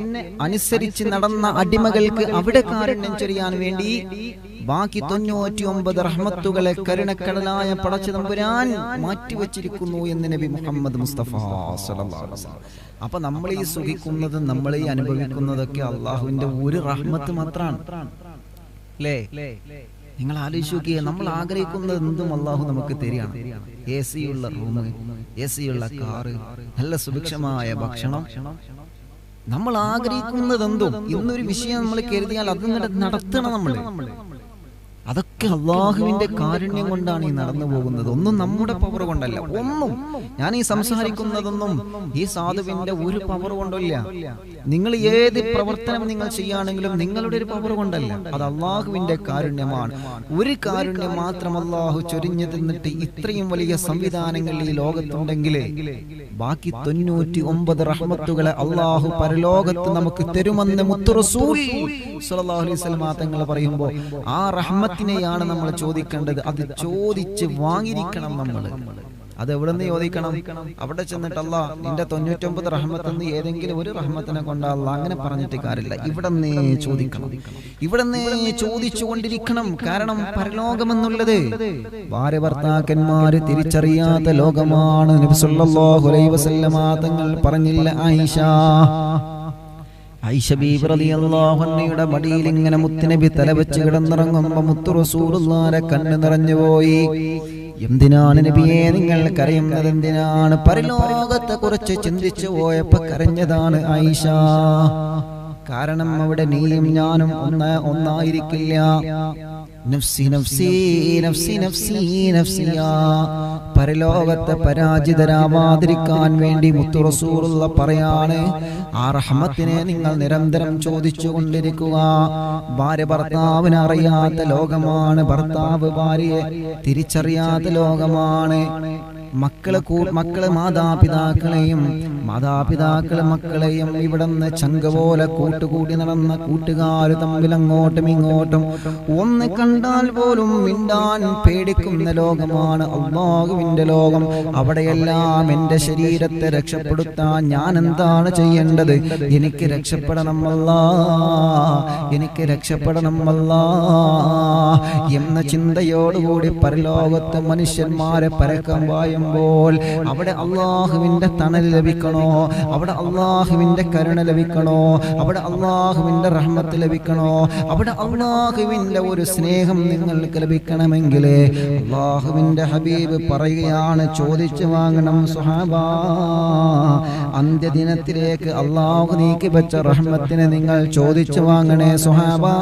അനുസരിച്ച് നടന്ന അടിമകൾക്ക് അവിടെ കാരുണ്യം ചൊരിയാൻ വേണ്ടി ബാക്കി 99 റഹ്മത്തുകളെ കരുണക്കടലായ പടച്ചതമ്പുരാൻ മാറ്റിവെച്ചിരിക്കുന്നു എന്ന് നബി മുഹമ്മദ് മുസ്തഫ സ്വല്ലല്ലാഹു അലൈഹി വസല്ലം. അപ്പൊ നമ്മൾ ഈ സുഖിക്കുന്നത്, നമ്മൾ ഈ അനുഭവിക്കുന്നതൊക്കെ അള്ളാഹുവിന്റെ ഒരു റഹ്മത്ത് മാത്രമാണ് അല്ലേ? നിങ്ങൾ ആലോചിച്ച് നോക്കിയേ, നമ്മൾ ആഗ്രഹിക്കുന്നത് എന്തും അള്ളാഹു നമുക്ക് തരികയാണ്. AC ഉള്ള റൂം, AC ഉള്ള കാറ്, നല്ല സുഭിക്ഷമായ ഭക്ഷണം, നമ്മൾ ആഗ്രഹിക്കുന്നത് എന്തും. ഇന്നൊരു വിഷയം നമ്മൾ കരുതിയാൽ അത് നടത്തണം നമ്മൾ. അതൊക്കെ അള്ളാഹുവിന്റെ കാരുണ്യം കൊണ്ടാണ് ഈ നടന്നു പോകുന്നത്. ഒന്നും നമ്മുടെ പവർ കൊണ്ടല്ല. ഒന്നും ഞാൻ ഈ സംസാരിക്കുന്നതൊന്നും ഈ സാധുവിന്റെ ഒരു പവർ കൊണ്ടല്ല. നിങ്ങൾ ഏത് പ്രവർത്തനം നിങ്ങൾ ചെയ്യുകയാണെങ്കിലും നിങ്ങളുടെ ഒരു പവർ കൊണ്ടല്ല, അത് അള്ളാഹുവിന്റെ കാരുണ്യമാണ്. ഒരു കാരുണ്യം മാത്രം അള്ളാഹു ചൊരിഞ്ഞു തന്നിട്ട് ഇത്രയും വലിയ സംവിധാനങ്ങൾ ഈ ലോകത്തുണ്ടെങ്കിൽ ബാക്കി 99 റഹ്മത്തുകളെ അള്ളാഹു പരലോകത്ത് നമുക്ക് തരുമെന്ന് മുത്ത് റസൂൽ സ്വല്ലല്ലാഹു അലൈഹി വസല്ലം തങ്ങൾ പറയുമ്പോൾ ആ റഹ്മത്തിനെയാണ് നമ്മൾ ചോദിക്കേണ്ടത്. അത് ചോദിച്ച് വാങ്ങിയിരിക്കണം നമ്മൾ. അത് എവിടെ നിന്ന് ചോദിക്കണം? അവിടെ ചെന്നിട്ട് അല്ലാ നിന്റെ 99 റഹ്മത്തെന്ന് ഏതെങ്കിലും ഒരു റഹ്മത്തിനെ കൊണ്ടല്ല അങ്ങനെ പറഞ്ഞിട്ട് കാര്യമില്ല. ഇവിടെ നിന്നേ ചോദിക്കണം, ഇവിടെ നിന്നേ ചോദിച്ചു കൊണ്ടിരിക്കണം. കാരണം പരലോകമെന്നുള്ളത് ഭാര്യ ഭർത്താക്കന്മാര് തിരിച്ചറിയാത്ത ലോകമാണ്. നബി സല്ലല്ലാഹു അലൈഹി വസല്ലം തങ്ങൾ പറഞ്ഞില്ല, ആയിഷ ബീബി റളിയല്ലാഹു അൻഹയുടെ മടിയിൽ ഇങ്ങനെ മുത്തുനബി തലവെച്ച് കിടന്നിറങ്ങുമ്പോൾ മുത്തു റസൂലുള്ളാഹിന്റെ കണ്ണ് നിറഞ്ഞു പോയി. എന്തിനാണ് നബിയെ നിങ്ങൾ കരയുന്നത്? എന്തിനാണ്? പരലോകത്തെ കുറിച്ച് ചിന്തിച്ചു പോയപ്പോ കരഞ്ഞതാണ് ആയിഷ. കാരണം അവിടെ നീയും ഞാനും ഒന്നായിരിക്കില്ല. നഫ്സി നഫ്സി നഫ്സി നഫ്സി നഫ്സിയാ. പരലോകത്തെ പരാജിതരാവാതിരിക്കാൻ വേണ്ടി മുത്തു റസൂലുള്ള പറയാണ്, ആ റഹ്മത്തിനെ നിങ്ങൾ നിരന്തരം ചോദിച്ചു കൊണ്ടിരിക്കുക. ഭാര്യ ഭർത്താവിനെ അറിയാത്ത ലോകമാണ്, ഭർത്താവ് ഭാര്യയെ തിരിച്ചറിയാത്ത ലോകമാണ്. മക്കള് മാതാപിതാക്കളെയും മാതാപിതാക്കള് മക്കളെയും ഇവിടുന്ന് ചങ്ക പോലെ കൂട്ടുകൂടി നടന്ന കൂട്ടുകാര് തമ്മിൽ അങ്ങോട്ടും ഇങ്ങോട്ടും ഒന്ന് കണ്ടാൽ പോലും മിണ്ടാൻ പേടിക്കുന്ന ലോകമാണ് അല്ലാഹുവിന്റെ ലോകം. അവിടെയെല്ലാം എന്റെ ശരീരത്തെ രക്ഷപ്പെടുത്താൻ ഞാൻ എന്താണ് ചെയ്യേണ്ടത്? എനിക്ക് രക്ഷപ്പെടണമല്ലാ, എനിക്ക് രക്ഷപ്പെടണമല്ലാ എന്ന ചിന്തയോടുകൂടി പരലോകത്ത് മനുഷ്യന്മാരെ പരക്കം പായുമ്പോൾ അവിടെ അള്ളാഹുവിന്റെ തണൽ ലഭിക്കണോ? അവിടെ അള്ളാഹുവിന്റെ കരുണ ലഭിക്കണോ? അവിടെ അള്ളാഹുവിന്റെ റഹ്മത്ത് ലഭിക്കണോ? അവിടെ അള്ളാഹുവിന്റെ ഒരു സ്നേഹം നിങ്ങൾക്ക് ലഭിക്കണമെങ്കിൽ അള്ളാഹുവിന്റെ ഹബീബ് പറയുകയാണ്, ചോദിച്ചു വാങ്ങണം സ്വഹാബാ. അന്ത്യദിനത്തിലേക്ക് അള്ളാഹു നീക്കി വെച്ച റഹ്മത്തിനെ നിങ്ങൾ ചോദിച്ചു വാങ്ങണേ സ്വഹാബാ.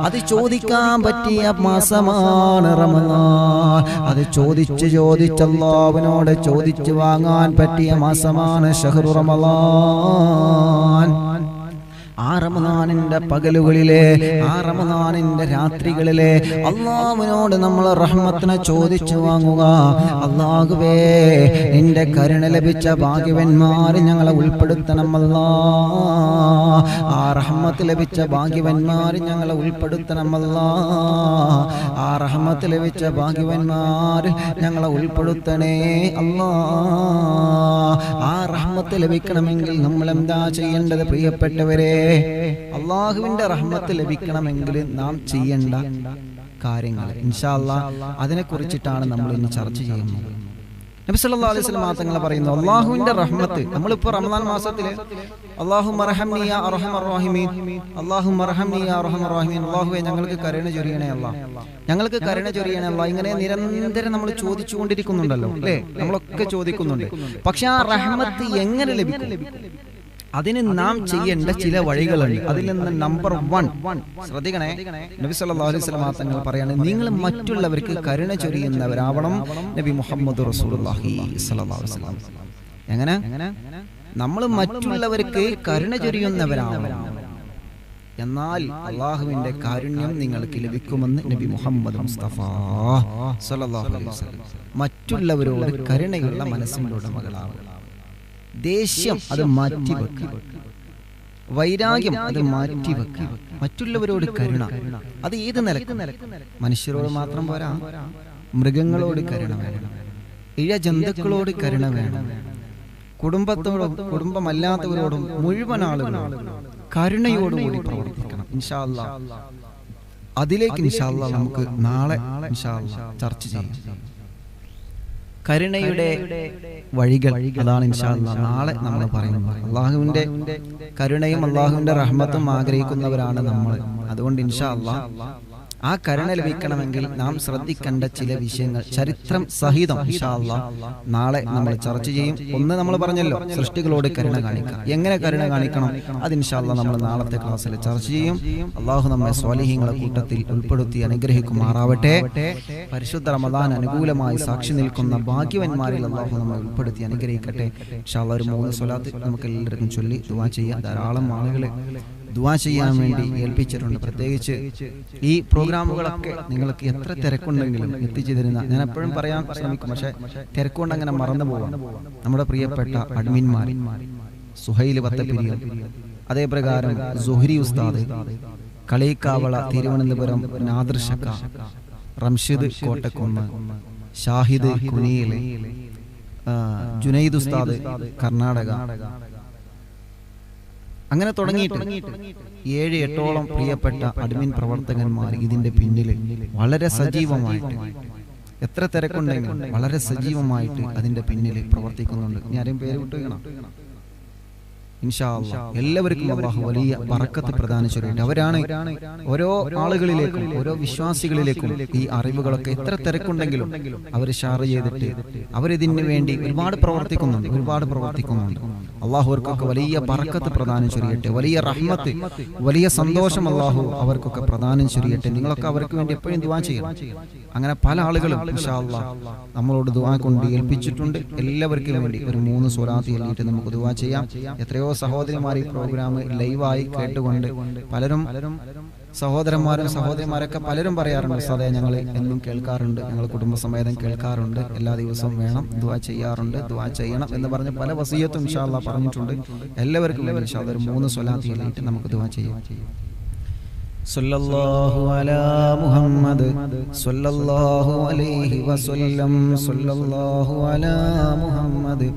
അത് ചോദിക്കാൻ പറ്റിയ മാസമാണ് റമളാൻ. അത് ചോദിച്ച് അല്ലാഹുവിനോട് ചോദിച്ചു വാങ്ങാൻ പറ്റിയ മാസമാണ് ശഹ്റു റമളാൻ. ആ റമളാനിന്റെ പകലുകളിലെ, ആ റമളാനിന്റെ രാത്രികളിലെ അല്ലാഹുവിനോട് നമ്മൾ റഹ്മത്തിനെ ചോദിച്ചു വാങ്ങുക. അല്ലാഹുവേ, നിന്റെ കരുണ ലഭിച്ച ഭാഗ്യവന്മാരെ ഞങ്ങളെ ഉൾപ്പെടുത്തണം അല്ലാ. ആ റഹ്മത്ത് ലഭിച്ച ഭാഗ്യവന്മാരെ ഞങ്ങളെ ഉൾപ്പെടുത്തണം അല്ലാ. ആ റഹ്മത്ത് ലഭിച്ച ഭാഗ്യവന്മാരെ ഞങ്ങളെ ഉൾപ്പെടുത്തണേ അല്ലാ. ആ റഹ്മത്ത് ലഭിക്കണമെങ്കിൽ നമ്മൾ എന്താ ചെയ്യേണ്ടത്? പ്രിയപ്പെട്ടവരെ, അള്ളാഹുവിന്റെ റഹ്മത്ത് ലഭിക്കണമെങ്കിൽ നാം ചെയ്യേണ്ട കാര്യങ്ങൾ ഇൻഷാ അല്ലാഹ് അതിനെ കുറിച്ചിട്ടാണ് നമ്മൾ ഇന്ന് ചർച്ച ചെയ്യുന്നത്. നബി സല്ലല്ലാഹു അലൈഹി വസല്ലം തങ്ങൾ പറയുന്നു, അള്ളാഹുവിന്റെ റഹ്മത്ത്. നമ്മളിപ്പോ റമളാൻ മാസത്തില് അല്ലാഹുമ്മ റഹംനി യാ അർഹമർ റഹീമീൻ, അല്ലാഹുമ്മ റഹംനി യാ അർഹമർ റഹീമീൻ, അല്ലാഹുവേ ഞങ്ങൾക്ക് കരുണ ചൊരിയണേ അല്ലാഹ്, ഞങ്ങൾക്ക് കരുണ ചൊരിയണേ അല്ലാഹ്. ഇങ്ങനെ നിരന്തരം നമ്മൾ ചോദിച്ചുകൊണ്ടിരിക്കുന്നുണ്ടല്ലോ അല്ലേ? നമ്മളൊക്കെ ചോദിക്കുന്നുണ്ട്. പക്ഷെ ആ റഹ്മത്ത് എങ്ങനെ ലഭിക്കും? അതിന് നാം ചെയ്യേണ്ട ചില വഴികളുണ്ട്. അതിൽ നിന്ന് നമ്പർ 1 ശ്രദ്ധിക്കണേ. നബി സല്ലല്ലാഹു അലൈഹി വസല്ലം തങ്ങൾ പറയാണ്, നിങ്ങൾ മറ്റുള്ളവർക്ക് കരുണ ചൊരിയുന്നവരാവണം നബി മുഹമ്മദ് റസൂലുള്ളാഹി സ്വല്ലല്ലാഹു അലൈഹി വസല്ലം. എങ്ങനെ? നമ്മൾ മറ്റുള്ളവർക്ക് കരുണ ചൊരിയുന്നവരാവണം, എന്നാൽ അള്ളാഹുവിന്റെ കാരുണ്യം നിങ്ങൾക്ക് ലഭിക്കുമെന്ന് നബി മുഹമ്മദ് മുസ്തഫ സ്വല്ലല്ലാഹു അലൈഹി വസല്ലം. മറ്റുള്ളവരോട് കരുണയുള്ള മനസ്സിന്റെ ഉടമകളാവുക. ദേഷ്യം അത് മാറ്റിവെക്കുക. വൈരാഗ്യം അത് മാറ്റിവെക്കുക. മറ്റുള്ളവരോട് കരുണ. അത് ഏത് നിലക്ക്? മനുഷ്യരോട് മാത്രം പോരാ, മൃഗങ്ങളോട് കരുണ വേണം, ഇഴ ജന്തുക്കളോട് കരുണ വേണം, കുടുംബത്തോടും കുടുംബമല്ലാത്തവരോടും മുഴുവൻ ആളുകളോടും കരുണയോടുകൂടി പ്രവർത്തിക്കണം. ഇൻഷാ അല്ലാഹ് അതിലേക്ക് ഇൻഷാ അല്ലാഹ് നമുക്ക് നാളെ ഇൻഷാ അല്ലാഹ് ചർച്ച ചെയ്യാം. കരുണയുടെ വഴികൾ അതാണ് ഇൻഷാ അല്ലാഹ് നാളെ നമ്മൾ പറയുന്നത്. അള്ളാഹുവിന്റെ കരുണയും അള്ളാഹുവിന്റെ റഹ്മത്തും ആഗ്രഹിക്കുന്നവരാണ് നമ്മൾ. അതുകൊണ്ട് ഇൻഷാ അല്ലാഹ് ആ കരുണ ലഭിക്കണമെങ്കിൽ നാം ശ്രദ്ധിക്കേണ്ട ചില വിഷയങ്ങൾ ചരിത്രം സഹിതം ഇൻഷാ അല്ലാഹ് നാളെ നമ്മൾ ചർച്ച ചെയ്യും. ഒന്ന് നമ്മൾ പറഞ്ഞല്ലോ, സൃഷ്ടികളോട് കരുണ കാണിക്കാം. എങ്ങനെ കരുണ കാണിക്കണം അത് ഇൻഷാ അല്ലാഹ് നമ്മൾ നാളത്തെ ക്ലാസ്സിൽ ചർച്ച ചെയ്യും. അള്ളാഹു നമ്മെ സ്വാലിഹീങ്ങളുടെ കൂട്ടത്തിൽ ഉൾപ്പെടുത്തി അനുഗ്രഹിക്കുമാറാവട്ടെ. പരിശുദ്ധ റമദാൻ അനുകൂലമായി സാക്ഷി നിൽക്കുന്ന ഭാഗ്യവന്മാരിൽ അള്ളാഹു നമ്മെ ഉൾപ്പെടുത്തി അനുഗ്രഹിക്കട്ടെ. ഇൻഷാ അല്ലാഹ് ഒരു 3 സ്വലാത്ത് നമുക്ക് എല്ലാവർക്കും ചൊല്ലി ദുആ ചെയ്യാം. ധാരാളം ആളുകളെ ദുആ ചെയ്യാൻ വേണ്ടി ഏൽപ്പിച്ചിട്ടുണ്ട്. പ്രത്യേകിച്ച് ഈ പ്രോഗ്രാമുകളൊക്കെ നിങ്ങൾക്ക് എത്ര തിരക്കുണ്ടെങ്കിലും എത്തിച്ചു തരുന്ന, ഞാൻ എപ്പോഴും പറയാൻ ശ്രമിക്കും, പക്ഷെ തിരക്കുകൊണ്ട് അങ്ങനെ മറന്നു പോകാം. നമ്മുടെ പ്രിയപ്പെട്ട അഡ്മിന്മാർ സുഹൈൽ വത്തപ്പിരിയം, അതേപ്രകാരം സുഹരി ഉസ്താദ്, കളിക്കാവള തിരുവനന്തപുരം നാദിർ ഷക്ക, റംഷിദ് കോട്ടക്കുന്ന്, ഷാഹിദ് കുനിയിലെ, ജുനൈദ് ഉസ്താദ് കർണാടക, അങ്ങനെ തുടങ്ങിയിട്ട് 7-8ഓളം പ്രിയപ്പെട്ട അഡ്മിൻ പ്രവർത്തകന്മാർ ഇതിന്റെ പിന്നിൽ വളരെ സജീവമായിട്ട്, എത്ര തിരക്കുണ്ടെങ്കിലും വളരെ സജീവമായിട്ട് അതിന്റെ പിന്നിൽ പ്രവർത്തിക്കുന്നുണ്ട്. ഞാൻ ആരെയും പേര് വിട്ടുകണം. ഇൻഷാ അല്ലാഹ് എല്ലാവർക്കും അല്ലാഹു വലിയ ബറക്കത്ത് പ്രദാനം ചെയ്യട്ടെ. അവരാണ് ഓരോ ആളുകളിലേക്കും ഓരോ വിശ്വാസികളിലേക്കും ഈ അറിവുകളൊക്കെ എത്ര തിരക്കുണ്ടെങ്കിലും അവർ ഷെയർ ചെയ്തിട്ട് അവരിതിന് വേണ്ടി ഒരുപാട് പ്രവർത്തിക്കുന്നുണ്ട്. അല്ലാഹു അവർക്കൊക്കെ വലിയ ബറക്കത്ത് പ്രദാനം ചെയ്യട്ടെ, വലിയ റഹ്മത്ത്, വലിയ സന്തോഷം അല്ലാഹു അവർക്കൊക്കെ പ്രദാനം ചെയ്യട്ടെ. നിങ്ങളൊക്കെ അവർക്ക് വേണ്ടി എപ്പോഴും ദുആ ചെയ്യണം. അങ്ങനെ പല ആളുകളും ഇൻഷാ അല്ലാഹ് നമ്മളോട് ദുആ കൊണ്ട് ഏൽപ്പിച്ചിട്ടുണ്ട്. എല്ലാവർക്കും വേണ്ടി ഒരു 3 സ്വലാത്ത് ചൊല്ലിയിട്ട് നമുക്ക് ദുആ ചെയ്യാം. എത്രയോ സഹോദരിമാർ ഈ പ്രോഗ്രാം ലൈവായി കേട്ടുകൊണ്ട് പലരും സഹോദരന്മാരും സഹോദരിമാരൊക്കെ പലരും പറയാറുണ്ട്, സദാ ഞങ്ങൾ എന്നും കേൾക്കാറുണ്ട്, ഞങ്ങൾ കുടുംബസമേതം കേൾക്കാറുണ്ട്, എല്ലാ ദിവസവും വേണം, ദുആ ചെയ്യാറുണ്ട്, ദുആ ചെയ്യണം എന്ന് പറഞ്ഞ് പല വസിയത്തും ഇൻഷാ അല്ലാഹ് പറഞ്ഞിട്ടുണ്ട്. എല്ലാവർക്കും ഇൻഷാ അല്ലാഹ് ഒരു 3 സ്വലാത്ത് ചൊല്ലിയിട്ട് നമുക്ക് ദുആ ചെയ്യാം. സല്ലല്ലാഹു അലാ മുഹമ്മദ് സല്ലല്ലാഹു അലൈഹി വസല്ലം, സല്ലല്ലാഹു അലാ മുഹമ്മദ്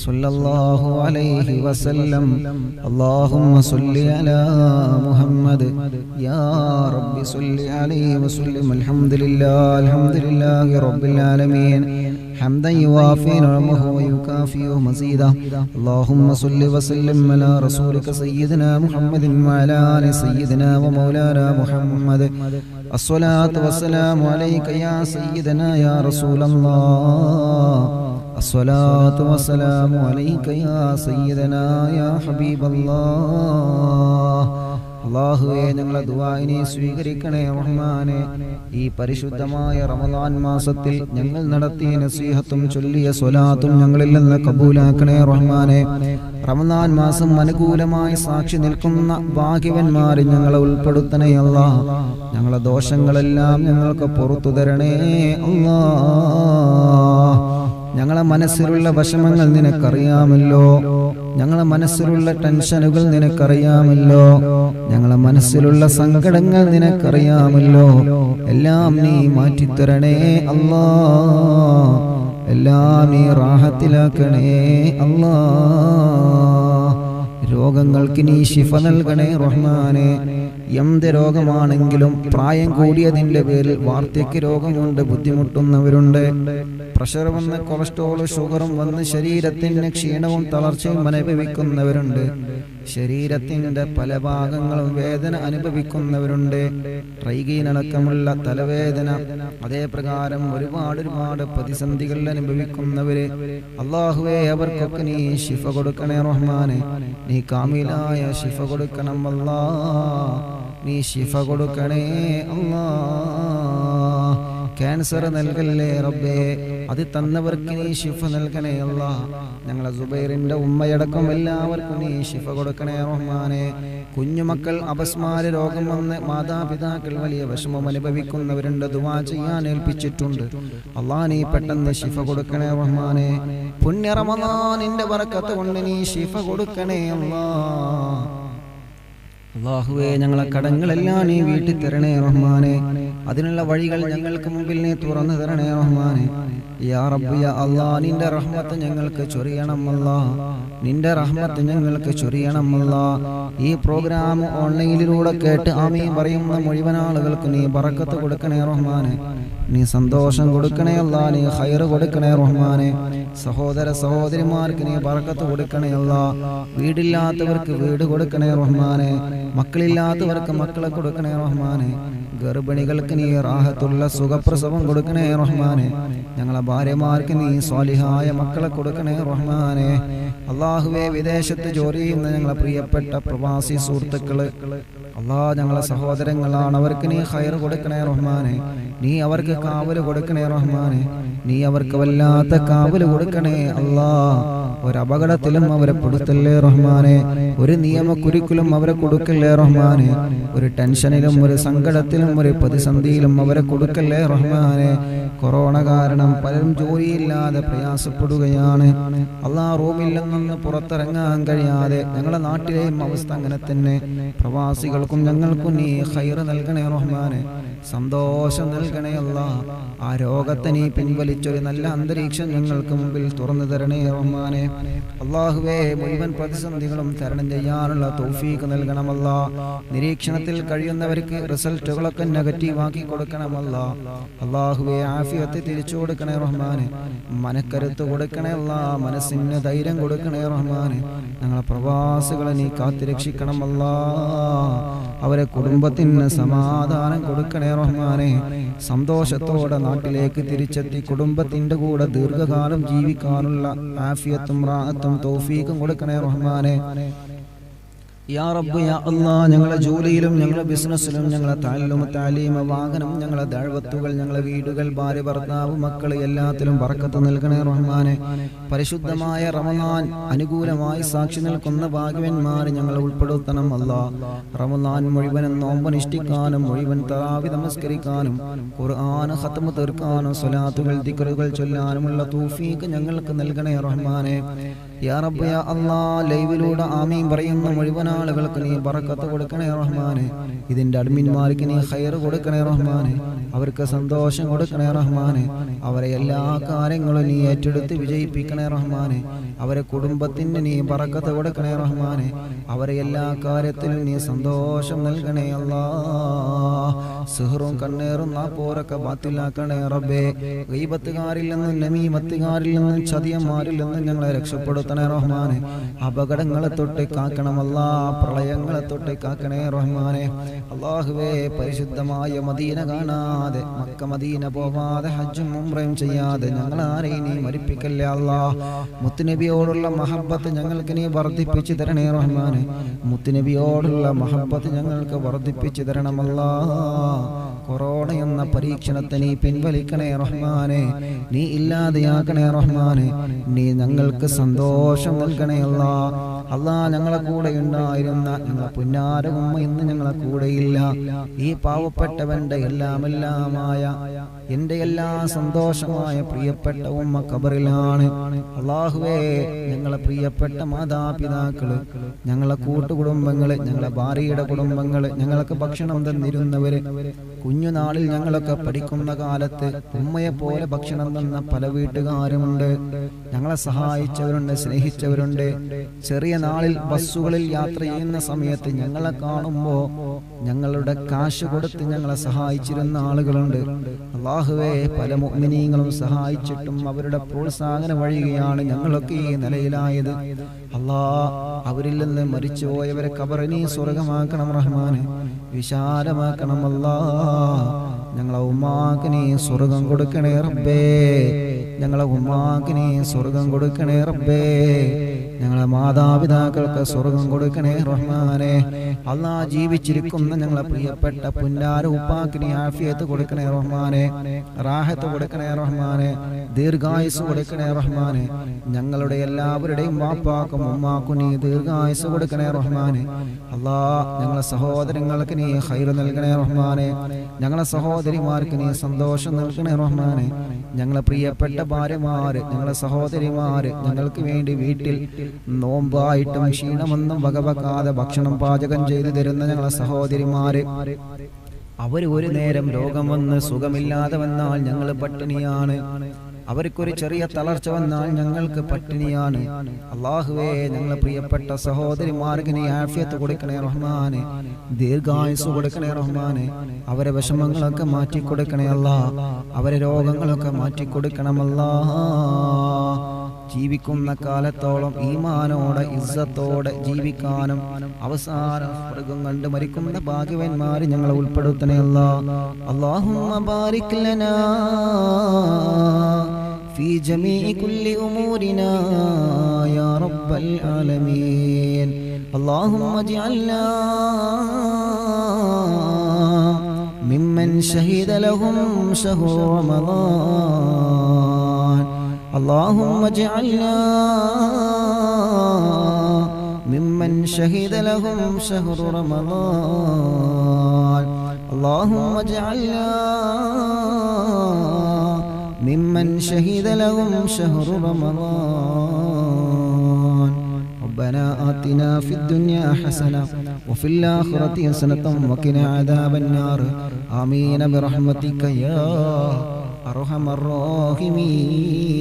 സല്ലല്ലാഹു അലൈഹി വസല്ലം, അല്ലാഹുമ്മ സല്ലി അലാ മുഹമ്മദ് യാ റബ്ബി സല്ലി അലൈഹി വസല്ലം. അൽഹംദുലില്ലാഹി റബ്ബിൽ ആലമീൻ حمدا يوافي نعمه ويكافئ مزيدا. اللهم صل وسلم على رسولك سيدنا محمد وعلى آل سيدنا ومولانا محمد. الصلاة والسلام عليك يا سيدنا يا رسول الله. الصلاة والسلام عليك يا سيدنا يا حبيب الله. അല്ലാഹുവേ, ഞങ്ങളെ ദുആഇനെ സ്വീകരിക്കണേ റഹ്മാനെ. ഈ പരിശുദ്ധമായ റമളാൻ മാസത്തിൽ ഞങ്ങൾ നടത്തിയ നസീഹത്തും ചൊല്ലിയ സ്വലാത്തും ഞങ്ങളിൽ നിന്ന് കബൂലാക്കണേ റഹ്മാനെ. റമളാൻ മാസം അനുകൂലമായി സാക്ഷി നിൽക്കുന്ന ഭാഗ്യവന്മാരിൽ ഞങ്ങളെ ഉൾപ്പെടുത്തണേ അല്ലാഹ്. ഞങ്ങളെ ദോഷങ്ങളെല്ലാം ഞങ്ങൾക്ക് പുറത്തു തരണേ അല്ലാഹ്. ഞങ്ങളെ മനസ്സിലുള്ള വിഷമങ്ങൾ നിനക്കറിയാമല്ലോ, ഞങ്ങളെ മനസ്സിലുള്ള ടെൻഷനുകൾ നിനക്കറിയാമല്ലോ, ഞങ്ങളെ മനസ്സിലുള്ള സങ്കടങ്ങൾ നിനക്കറിയാമല്ലോ. എല്ലാം നീ മാറ്റിത്തരണേ അല്ലാഹ്, എല്ലാം നീ റാഹത്തിലാക്കണേ അല്ലാഹ്. രോഗങ്ങൾക്ക് നീ ശിഫ നൽകണേ റഹ്മാനെ. എന്ത് രോഗമാണെങ്കിലും, പ്രായം കൂടിയതിന്റെ പേരിൽ വാർദ്ധക്യ രോഗം കൊണ്ട് ബുദ്ധിമുട്ടുന്നവരുണ്ട്, പ്രഷർ വന്ന് കൊളസ്ട്രോൾ ഷുഗറും വന്ന് ശരീരത്തിന് ക്ഷീണവും തളർച്ചയും അനുഭവിക്കുന്നവരുണ്ട്, ശരീരത്തിന്റെ പല ഭാഗങ്ങളും വേദന അനുഭവിക്കുന്നവരുണ്ട്, ട്രൈഗീനടക്കമുള്ള തലവേദന, അതേപ്രകാരം ഒരുപാട് പ്രതിസന്ധികൾ അനുഭവിക്കുന്നവര്. അല്ലാഹുവേ, അവർക്കൊക്കെ നീ ശിഫ കൊടുക്കണേ റഹ്മാനെ. നീ കാമിലായ ശിഫ കൊടുക്കണം അല്ലാഹ്, നീ ശിഫ കൊടുക്കണേ അല്ലാഹ്. ക്യാൻസർ നൽകല്ലേ റബ്ബേ, അത് തന്നവർക്ക് നീ ശിഫ നൽകണേ അല്ലാഹ്. ഞങ്ങളെ സുബൈറിന്റെ ഉമ്മയടക്കം എല്ലാവർക്കും നീ ശിഫ കൊടുക്കണേ റഹ്മാനെ. കുഞ്ഞുമക്കൾ അപസ്മാര രോഗം വന്ന് മാതാപിതാക്കൾ വലിയ വിഷമം അനുഭവിക്കുന്നവരുണ്ട്, ദുആ ചെയ്യാൻ ഏൽപ്പിച്ചിട്ടുണ്ട്. അല്ലാഹ്, നീ പെട്ടെന്ന് ശിഫ കൊടുക്കണേ റഹ്മാനെ. പുണ്യ റമളാനിന്റെ ബറക്കത്ത് കൊണ്ട് നീ ശിഫ കൊടുക്കണേ അല്ലാഹ്. അല്ലാഹുവേ ഞങ്ങളെ കടങ്ങളെല്ലാം നീ വീട്ടി തരണേ റഹ്മാനെ. അതിനുള്ള വഴികൾ ഞങ്ങൾക്ക് മുമ്പിൽ നീ തുറന്നു തരണേ റഹ്മാനെ. യാ റബ്ബ് യാ അല്ലാഹ് നിന്റെ റഹ്മത്ത് ഞങ്ങൾക്ക് ചൊരിയണം അല്ലാഹ്. നിന്റെ റഹ്മത്ത് ഞങ്ങൾക്ക് ചൊരിയണം അല്ലാഹ്. ഈ പ്രോഗ്രാം ഓൺലൈനിലൂടെ കേട്ട് ആമീൻ പറയുന്ന മുഴുവൻ ആളുകൾക്ക് നീ ബറക്കത്ത് കൊടുക്കണേ റഹ്മാനെ. നീ സന്തോഷം കൊടുക്കണേ അല്ലാഹ്. നീ ഖൈർ കൊടുക്കണേ റഹ്മാനെ. സഹോദര സഹോദരിമാർക്ക് നീ ബറക്കത്ത് കൊടുക്കണേ അല്ലാഹ്. വീടില്ലാത്തവർക്ക് വീട് കൊടുക്കണേ റഹ്മാനെ. മക്കളില്ലാത്തവർക്ക് മക്കളെ കൊടുക്കണേ റഹ്മാനെ. ഗർഭിണികൾക്ക് നീ റാഹത്തുള്ള സുഖപ്രസവം കൊടുക്കണേ റഹ്മാനെ. ഞങ്ങളെ ഭാര്യമാർക്ക് നീ സ്വാലിഹായ മക്കളെ കൊടുക്കണേ റഹ്മാനെ. അല്ലാഹുവേ വിദേശത്ത് ജോലി ചെയ്യുന്ന ഞങ്ങളെ പ്രിയപ്പെട്ട പ്രവാസി സുഹൃത്തുക്കള് അല്ലാഹ് ഞങ്ങളെ സഹോദരങ്ങളാണ്. അവർക്ക് നീ ഖൈർ കൊടുക്കണേ റഹ്മാനെ. നീ അവർക്ക് കാവല് കൊടുക്കണേ റഹ്മാനെ. നീ അവർക്ക് വല്ലാത്ത കാവല് കൊടുക്കണേ അല്ലാഹ്. ഒരു അപകടത്തിലും അവരെ പെടുത്തല്ലേ റഹ്മാനെ. ഒരു നിയമക്കുരുക്കിലും അവരെ കൊടുക്കല്ലേ റഹ്മാനെ. ഒരു ടെൻഷനിലും ഒരു സങ്കടത്തിലും ഒരു പ്രതിസന്ധിയിലും അവരെ കൊടുക്കല്ലേ റഹ്മാനെ. കൊറോണ കാരണം പലരും ജോലിയില്ലാതെ പ്രയാസപ്പെടുകയാണ് അല്ലാഹ്. റൂമിൽ നിന്ന് പുറത്തിറങ്ങാൻ കഴിയാതെ ഞങ്ങളുടെ നാട്ടിലെയും അവസ്ഥ അങ്ങനെ തന്നെ. പ്രവാസികൾക്കും ഞങ്ങൾക്കും നീ ഖൈർ നൽകണേ റഹ്മാനെ. സന്തോഷം നൽകണേ അല്ലാഹ്. ആ രോഗത്തെ നീ പിൻവലിച്ചൊരു നല്ല അന്തരീക്ഷം ഞങ്ങൾക്ക് മുമ്പിൽ തുറന്നു തരണേ റഹ്മാനെ. അല്ലാഹുവേ മുഴുവൻ പ്രതിസന്ധികളും തരണം ചെയ്യാനുള്ള തൗഫീഖ് നൽകണമല്ലാ. നിരീക്ഷണത്തിൽ കഴിയുന്നവർക്ക് റിസൾട്ടുകളൊക്കെ നെഗറ്റീവാക്കി കൊടുക്കണമല്ലാ. അല്ലാഹുവേ ആഫിയത്ത് തിരിച്ചു കൊടുക്കണേ റഹ്മാനെ. മനക്കരുത്ത് കൊടുക്കണേ അല്ലാ. മനസ്സിന് ധൈര്യം കൊടുക്കണേ റഹ്മാനെ. ഞങ്ങളെ പ്രവാസികളെ നീ കാത്തുരക്ഷിക്കണമല്ലാ. അവരെ കുടുംബത്തിന് സമാധാനം കൊടുക്കണേ റഹ്മാനെ. സന്തോഷത്തോടെ നാട്ടിലേക്ക് തിരിച്ചെത്തി കുടുംബത്തിന്റെ കൂടെ ദീർഘകാലം ജീവിക്കാനുള്ള ആഫിയത്തും റാഹത്തും തൗഫീഖും കൊടുക്കണേ റഹ്മാനെ. യാ റബ്ബ് യാ അല്ലാഹ് ഞങ്ങളുടെ ജോലിയിലും ഞങ്ങളുടെ ബിസിനസ്സിലും ഞങ്ങളുടെ താലീം വാഹനം ഞങ്ങളുടെ ദഅവത്തുകൾ ഞങ്ങളുടെ വീടുകൾ ഭാര്യ ഭർത്താവ് മക്കൾ എല്ലാത്തിലും ബറക്കത്ത് നൽകണേ റഹ്മാനെ. പരിശുദ്ധമായ റമളാൻ അനുകൂലമായി സാക്ഷി നിൽക്കുന്ന ഭാഗ്യവന്മാർ ഞങ്ങളെ ഉൾപ്പെടുത്തണം അല്ലാഹ്. റമളാൻ മുഴുവനും നോമ്പനുഷ്ഠിക്കാനും മുഴുവൻ തറാവി നമസ്കരിക്കാനും ഖുർആൻ ഖത്മ തീർക്കാനും സ്വലാത്തുകൾ ദിക്റുകൾ ചൊല്ലാനുമുള്ള തൗഫീഖ് ഞങ്ങൾക്ക് നൽകണേ റഹ്മാനെ. യാ റബ്ബ് യാ അല്ലാഹ് ലൈവിലൂടെ ആമീൻ പറയുന്ന മുഴുവൻ ആളുകൾക്ക് നീ ബറക്കത്ത് കൊടുക്കണേ റഹ്മാനെ. ഇതിന്റെ അഡ്മിന്മാർക്ക് നീ ഖൈർ കൊടുക്കണേ റഹ്മാനെ. അവർക്ക് സന്തോഷം കൊടുക്കണേ റഹ്മാനെ. അവരെ എല്ലാ കാര്യങ്ങളും നീ ഏറ്റെടുത്ത് വിജയിപ്പിക്കണേ റഹ്മാനെ. അവരെ കുടുംബത്തിന് നീ ബറക്കത്ത് കൊടുക്കണേ റഹ്മാനെ. അവരെ എല്ലാ കാര്യത്തിലും നീ സന്തോഷം നൽകണേ അല്ലാഹ്. സിഹ്റും കണ്ണേറും നാപ്പോരൊക്കെ ബാത്തിലാക്കണേ റബ്ബേ. ഗീബത്തുകാരിൽ നിന്നും നമീമത്തുകാരിൽ നിന്നും ചതിയന്മാരിൽ നിന്നും ഞങ്ങളെ രക്ഷപ്പെടുത്തണേ റഹ്മാനെ. അപകടങ്ങളെ തൊട്ട് കാക്കണമല്ലാ. പ്രളയങ്ങളെ തൊട്ട് കാക്കണേ റഹ്മാനെ. അല്ലാഹുവേ പരിശുദ്ധമായ മദീന കാണാതെ മക്ക മദീന പോവാതെ ഹജ്ജും ഉംറയും ചെയ്യാതെ ഞങ്ങളാരെയും നീ മരിപ്പിക്കല്ലേ അല്ലാഹ്. മുത്തുനബിയോടുള്ള മഹബ്ബത്ത് ഞങ്ങൾക്ക് നീ വർദ്ധിപ്പിച്ചു തരണേ റഹ്മാനെ. മുത്തുനബിയോടുള്ള മഹബ്ബത്ത് ഞങ്ങൾക്ക് വർദ്ധിപ്പിച്ചു തരണമല്ലാ. കൊറോണ എന്ന പരീക്ഷണത്തെ നീ പിൻവലിക്കണേ റഹ്മാനെ. നീ ഇല്ലാതെയാക്കണേ റഹ്മാനെ. നീ ഞങ്ങൾക്ക് സന്തോഷം നൽകണേ അല്ലാഹ്. അല്ലാഹ് ഞങ്ങളെ കൂടെ ഉണ്ടായിരുന്ന ഞങ്ങളെ പുന്നാര ഉമ്മ ഇന്ന് ഞങ്ങളെ കൂടെയില്ല. ഈ പാവപ്പെട്ടവന്റെ എല്ലാമായ എന്റെ എല്ലാ സന്തോഷമായ പ്രിയപ്പെട്ട ഉമ്മ ഖബറിലാണ്. അല്ലാഹുവേ ഞങ്ങളെ പ്രിയപ്പെട്ട മാതാപിതാക്കള്, ഞങ്ങളെ കൂട്ടുകുടുംബങ്ങള്, ഞങ്ങളെ ഭാര്യയുടെ കുടുംബങ്ങള്, ഞങ്ങൾക്ക് ഭക്ഷണം തന്നിരുന്നവര്, കുഞ്ഞുനാളിൽ ഞങ്ങളൊക്കെ പഠിക്കുന്ന കാലത്ത് ഉമ്മയെ പോലെ ഭക്ഷണം തന്ന പല വീട്ടുകാരുമുണ്ട്. ഞങ്ങളെ സഹായിച്ചവരുണ്ട്, സ്നേഹിച്ചവരുണ്ട്. ചെറിയ നാളിൽ ബസ്സുകളിൽ യാത്ര ചെയ്യുന്ന സമയത്ത് ഞങ്ങളെ കാണുമ്പോ ഞങ്ങളുടെ കാശ് കൊടുത്ത് ഞങ്ങളെ സഹായിച്ചിരുന്ന ആളുകളുണ്ട്. അല്ലാഹുവേ പല മുഅ്മിനീങ്ങളും സഹായിച്ചിട്ടും അവരുടെ പ്രോത്സാഹന വഴിയാണ് ഞങ്ങളൊക്കെ ഈ നിലയിലായത്. അല്ലാഹ് അവരിൽ നിന്ന് മരിച്ചുപോയവരെ ഖബറിനെ സ്വർഗമാക്കണം റഹ്മാനെ. വിശാലമാക്കണം അല്ലാഹ്. ഞങ്ങളെ ഉമ്മാക്ക് നീ സ്വർഗം കൊടുക്കണേ റബ്ബേ. ഞങ്ങളെ ഉമ്മാക്ക് നീ സ്വർഗം കൊടുക്കണേ റബ്ബേ. ഞങ്ങളെ മാതാപിതാക്കൾക്ക് സ്വർഗം കൊടുക്കണേ റഹ്മാനെ. അല്ലാഹ് ജീവിച്ചിരിക്കുന്ന ഞങ്ങളെ പ്രിയപ്പെട്ട പുന്നാര ഉപ്പാക്ക് നീ ആഫിയത്ത് കൊടുക്കണേ റഹ്മാനെ. റാഹത്ത് കൊടുക്കണേ റഹ്മാനെ. ദീർഘായുസ് കൊടുക്കണേ റഹ്മാനെ. ഞങ്ങളുടെ എല്ലാവരുടെയും വാപ്പാക്കും ഉമ്മാക്കും നീ ദീർഘായുസ് കൊടുക്കണേ റഹ്മാനെ. അല്ലാഹ് ഞങ്ങളെ സഹോദരങ്ങൾക്ക് നീ ഖൈർ നൽകണേ റഹ്മാനെ. ഞങ്ങളെ സഹോദരിമാർക്ക് നീ സന്തോഷം നൽകണേ റഹ്മാനെ. ഞങ്ങളെ പ്രിയപ്പെട്ട ഭാര്യമാര്, ഞങ്ങളെ സഹോദരിമാര്, ഞങ്ങൾക്ക് വേണ്ടി വീട്ടിൽ നോമ്പായിട്ടും ക്ഷീണമൊന്നും വകവെക്കാതെ ഭക്ഷണം പാചകം ചെയ്തു തരുന്ന ഞങ്ങളെ സഹോദരിമാര്, അവർ ഒരു നേരം രോഗം വന്ന് സുഖമില്ലാതെ വന്നാൽ ഞങ്ങൾ പട്ടിണിയാണ്. അവർക്കൊരു ചെറിയ തളർച്ച വന്നാൽ ഞങ്ങൾക്ക് പട്ടിണിയാണ്. അല്ലാഹുവേ, ഞങ്ങളെ പ്രിയപ്പെട്ട സഹോദരിമാർക്ക് നീ ആഫിയത്ത് കൊടുക്കണേ റഹ്മാനെ, ദീർഘായുസ് കൊടുക്കണേ റഹ്മാനെ. അവരെ വിഷമങ്ങളൊക്കെ മാറ്റി കൊടുക്കണേ അല്ലാ, അവരെ രോഗങ്ങളൊക്കെ മാറ്റി കൊടുക്കണമല്ലാ. ജീവിക്കുന്ന കാലത്തോളം ഈമാനോടെ ഇസ്സത്തോടെ ജീവിക്കാനും അവസാനം സ്വർഗ്ഗം കണ്ട് മരിക്കുന്ന ഭാഗ്യവാന്മാർ ഞങ്ങളെ ഉൾപ്പെടുത്തണേ അല്ലാ. അല്ലാഹുമ്മ ബാരിക് ലനാ ഫീ ജമീഇ കുല്ലി ഉമൂരിനാ യാ റബ്ബൽ ആലമീൻ. അല്ലാഹുമ്മ ജഅൽനാ മിമ്മൻ ശഹീദ ലഹും ശഹ്റു റമളാൻ. اللهم اجعلنا ممن شهد لهم شهر رمضان. اللهم اجعلنا ممن شهد لهم شهر رمضان. ربنا آتنا في الدنيا حسنة وفي الآخرة حسنة وقنا عذاب النار. آمين برحمتك يا അർഹമർ റഹീമീൻ.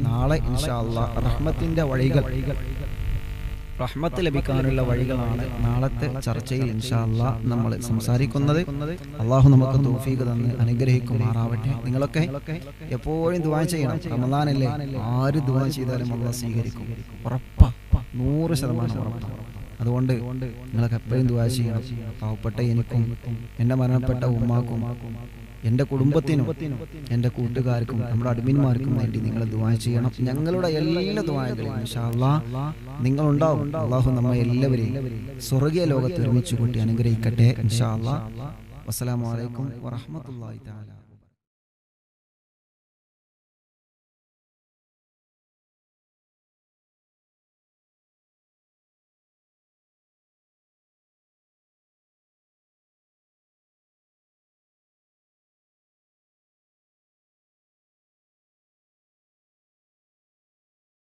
നാളെ ഇൻഷാ അല്ലാഹ് റഹ്മത്തിന്റെ വഴികൾ, റഹ്മത്ത് ലഭിക്കാനുള്ള വഴികളാണ് നാളത്തെ ചർച്ചയിൽ ഇൻഷാ അല്ലാഹ് നമ്മൾ സംസാരിക്കുന്നത്. അള്ളാഹു നമുക്ക് തൗഫീഖ് തന്ന് അനുഗ്രഹിക്കുമാറാവട്ടെ. നിങ്ങളൊക്കെ എപ്പോഴും ദുആ ചെയ്യണം. റമളാനല്ലേ, ആര് ദുആ ചെയ്താലും അള്ളാഹ് സ്വീകരിക്കും. ഉറപ്പാ, 100% ഉറപ്പാണ്. അതുകൊണ്ട് നിങ്ങളൊക്കെ എപ്പോഴും ദുആ ചെയ്യണം. പാവപ്പെട്ട എനിക്കും എൻ്റെ മരണപ്പെട്ട ഉമ്മാക്കും എൻ്റെ കുടുംബത്തിനും എൻ്റെ കൂട്ടുകാർക്കും നമ്മുടെ അഡ്മിന്മാർക്കും വേണ്ടി നിങ്ങൾ ദുആ ചെയ്യണം. ഞങ്ങളുടെ എല്ലാ ദുആകളും ഇൻഷാ അല്ലാഹ് നിങ്ങളുണ്ടാവും. അല്ലാഹു നമ്മെ എല്ലാവരെയും സ്വർഗ്ഗീയ ലോകത്ത് ഒരുമിച്ച് കൂട്ടി അനുഗ്രഹിക്കട്ടെ ഇൻഷാ അല്ലാഹ്. വസ്സലാമു അലൈക്കും വറഹ്മത്തുള്ളാഹി തആല.